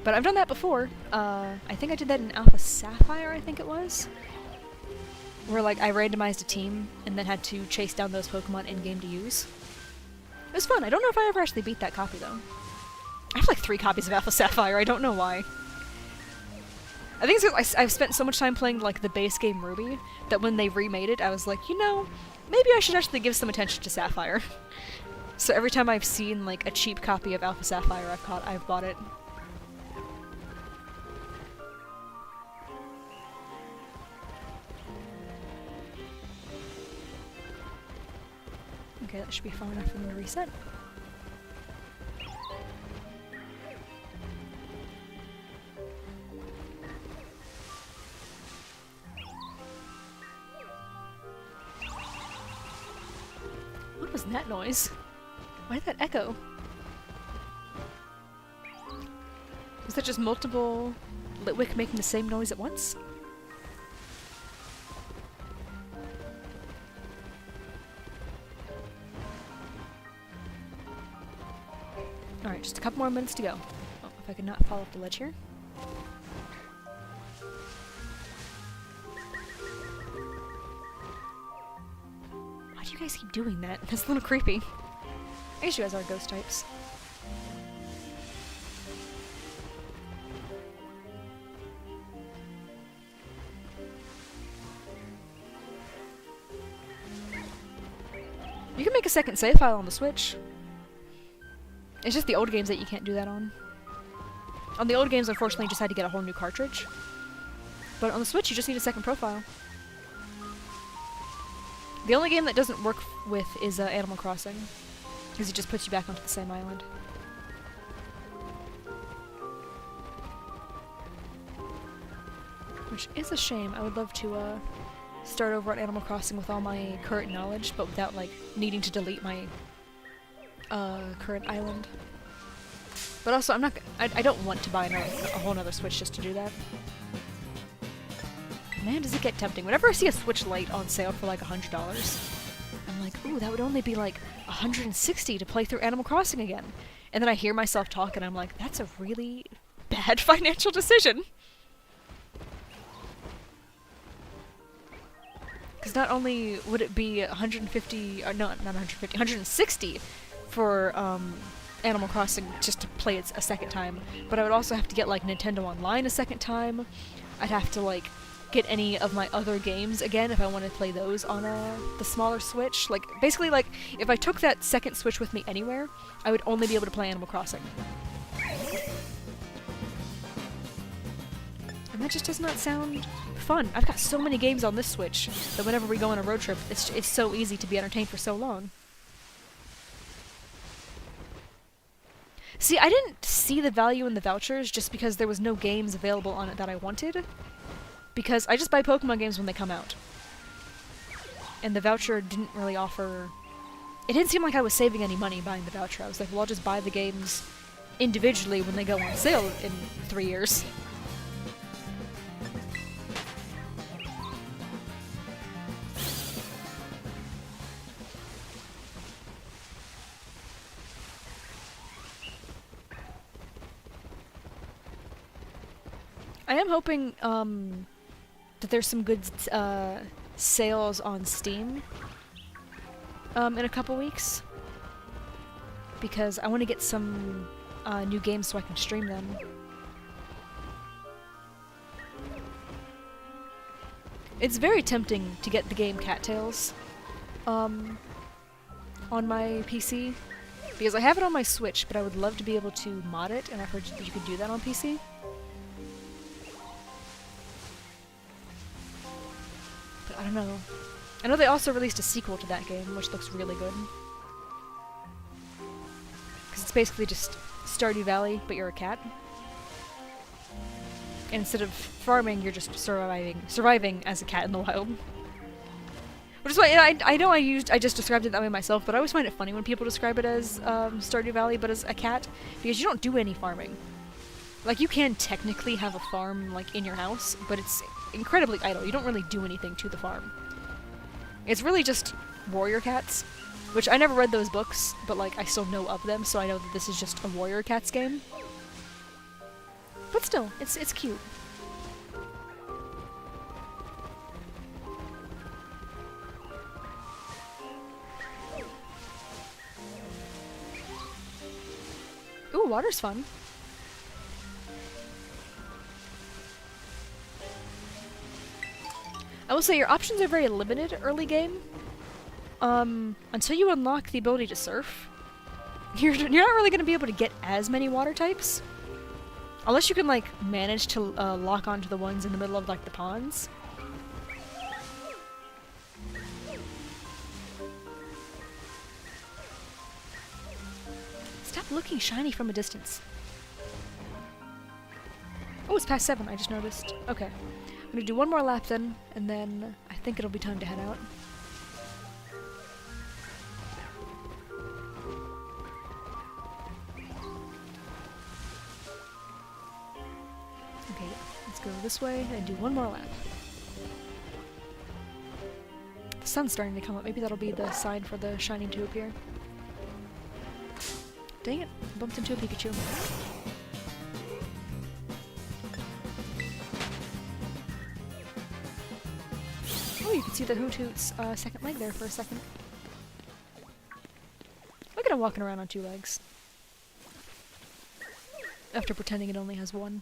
But I've done that before. I think I did that in Alpha Sapphire, I think it was. Where like I randomized a team and then had to chase down those Pokemon in-game to use. It was fun. I don't know if I ever actually beat that copy, though. I have like 3 copies of Alpha Sapphire. I don't know why. I think it's because I've spent so much time playing, like, the base game Ruby, that when they remade it, I was like, you know, maybe I should actually give some attention to Sapphire. So every time I've seen, like, a cheap copy of Alpha Sapphire, I've bought it. Okay, that should be far enough for me to reset. What was that noise? Why did that echo? that just multiple Litwick making the same noise at once? Alright, just a couple more minutes to go. Oh, if I could not fall off the ledge here. Why do you guys keep doing that? That's a little creepy. I guess you guys are ghost types. You can make a second save file on the Switch. It's just the old games that you can't do that on. On the old games, unfortunately, you just had to get a whole new cartridge. But on the Switch, you just need a second profile. The only game that doesn't work with is Animal Crossing, because it just puts you back onto the same island. Which is a shame. I would love to start over at Animal Crossing with all my current knowledge, but without like needing to delete my current island. But also, I don't want to buy a whole nother Switch just to do that. Man, does it get tempting. Whenever I see a Switch Lite on sale for like $100, I'm like, ooh, that would only be like $160 to play through Animal Crossing again. And then I hear myself talk and I'm like, that's a really bad financial decision. Because not only would it be 150, or no, not 150, 160 for Animal Crossing just to play it a second time, but I would also have to get like Nintendo Online a second time. I'd have to like get any of my other games again if I wanted to play those on the smaller Switch. Like, basically, like, if I took that second Switch with me anywhere, I would only be able to play Animal Crossing. And that just does not sound fun. I've got so many games on this Switch that whenever we go on a road trip, it's so easy to be entertained for so long. See, I didn't see the value in the vouchers just because there was no games available on it that I wanted. Because I just buy Pokemon games when they come out. And the voucher didn't really offer... It didn't seem like I was saving any money buying the voucher. I was like, well, I'll just buy the games individually when they go on sale in 3 years. I am hoping, that there's some good sales on Steam in a couple weeks, because I want to get some new games so I can stream them. It's very tempting to get the game Cattails on my PC, because I have it on my Switch, but I would love to be able to mod it, and I've heard you could do that on PC. I don't know. I know they also released a sequel to that game, which looks really good. Because it's basically just Stardew Valley, but you're a cat. And instead of farming, you're just surviving as a cat in the wild. Which is why I know I just described it that way myself, but I always find it funny when people describe it as Stardew Valley, but as a cat, because you don't do any farming. Like, you can technically have a farm, like, in your house, but it's incredibly idle. You don't really do anything to the farm. It's really just warrior cats, which I never read those books, but, like, I still know of them, so I know that this is just a warrior cats game. But still, it's cute. Ooh, water's fun. I will say your options are very limited early game. Until you unlock the ability to surf, you're not really going to be able to get as many water types. Unless you can, like, manage to lock onto the ones in the middle of, like, the ponds. Stop looking shiny from a distance. Oh, it's past 7, I just noticed. Okay. I'm gonna do one more lap then, and then I think it'll be time to head out. this way and do one more lap. The sun's starting to come up. Maybe that'll be the sign for the shiny to appear. Dang it, bumped into a Pikachu. Oh, you can see the Hoothoot's second leg there for a second. Look at him walking around on 2 legs. After pretending it only has 1.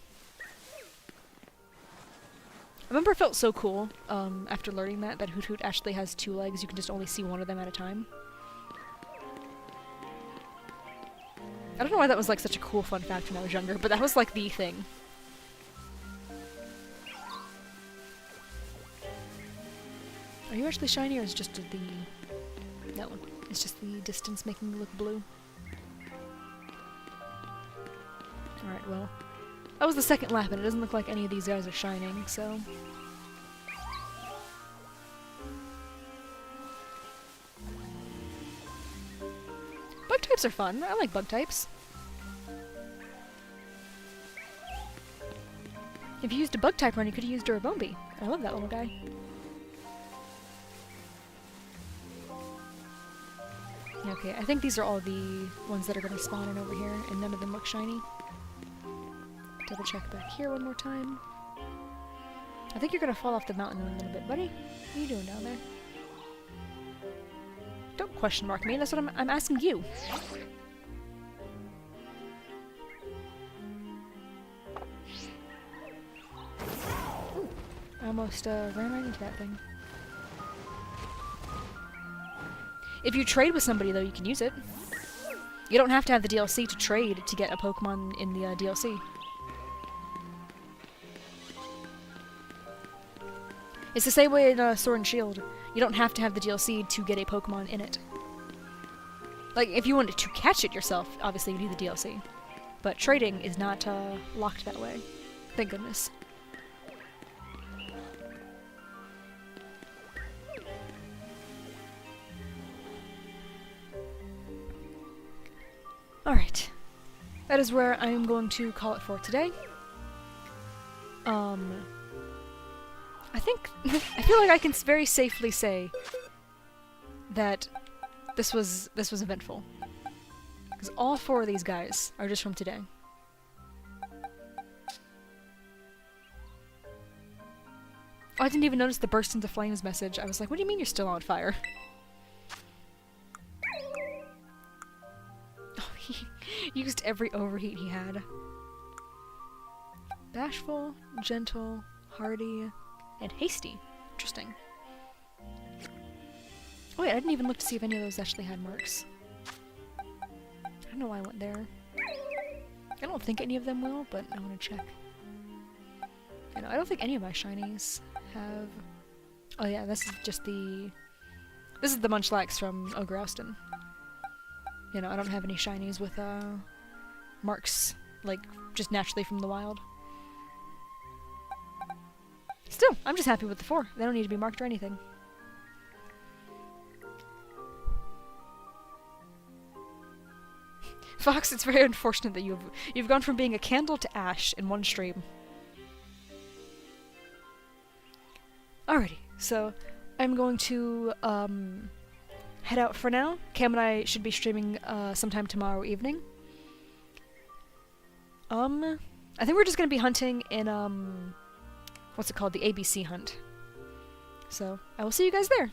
I remember it felt so cool, after learning that Hoothoot actually has 2 legs. You can just only see one of them at a time. I don't know why that was like such a cool fun fact when I was younger, but that was like the thing. Are you actually shiny, or is it just the... No, it's just the distance making you look blue. Alright, well, that was the second lap, and it doesn't look like any of these guys are shining, so... Bug types are fun. I like bug types. If you used a bug type run, you could have used Durabombi. I love that little guy. Okay, I think these are all the ones that are going to spawn in over here, and none of them look shiny. Double check back here one more time. I think you're going to fall off the mountain in a little bit, buddy. What are you doing down there? Don't question mark me, that's what I'm asking you. Ooh, I almost ran right into that thing. If you trade with somebody, though, you can use it. You don't have to have the DLC to trade to get a Pokemon in the DLC. It's the same way in Sword and Shield. You don't have to have the DLC to get a Pokemon in it. Like, if you wanted to catch it yourself, obviously you need the DLC. But trading is not locked that way. Thank goodness. Alright. That is where I am going to call it for today. I think... I feel like I can very safely say that this was eventful. Because all 4 of these guys are just from today. Oh, I didn't even notice the burst into flames message. I was like, what do you mean you're still on fire? Oh, he used every overheat he had. Bashful, gentle, hardy, and hasty. Interesting. Oh wait, I didn't even look to see if any of those actually had marks. I don't know why I went there. I don't think any of them will, but I want to check. You know, I don't think any of my shinies have... Oh yeah, this is just the... This is the Munchlax from Ogre Austin. You know, I don't have any shinies with, marks, like, just naturally from the wild. Still, I'm just happy with the 4. They don't need to be marked or anything. Fox, it's very unfortunate that you've gone from being a candle to ash in one stream. Alrighty, so I'm going to head out for now. Cam and I should be streaming sometime tomorrow evening. I think we're just gonna be hunting in what's it called? The ABC hunt. So I will see you guys there.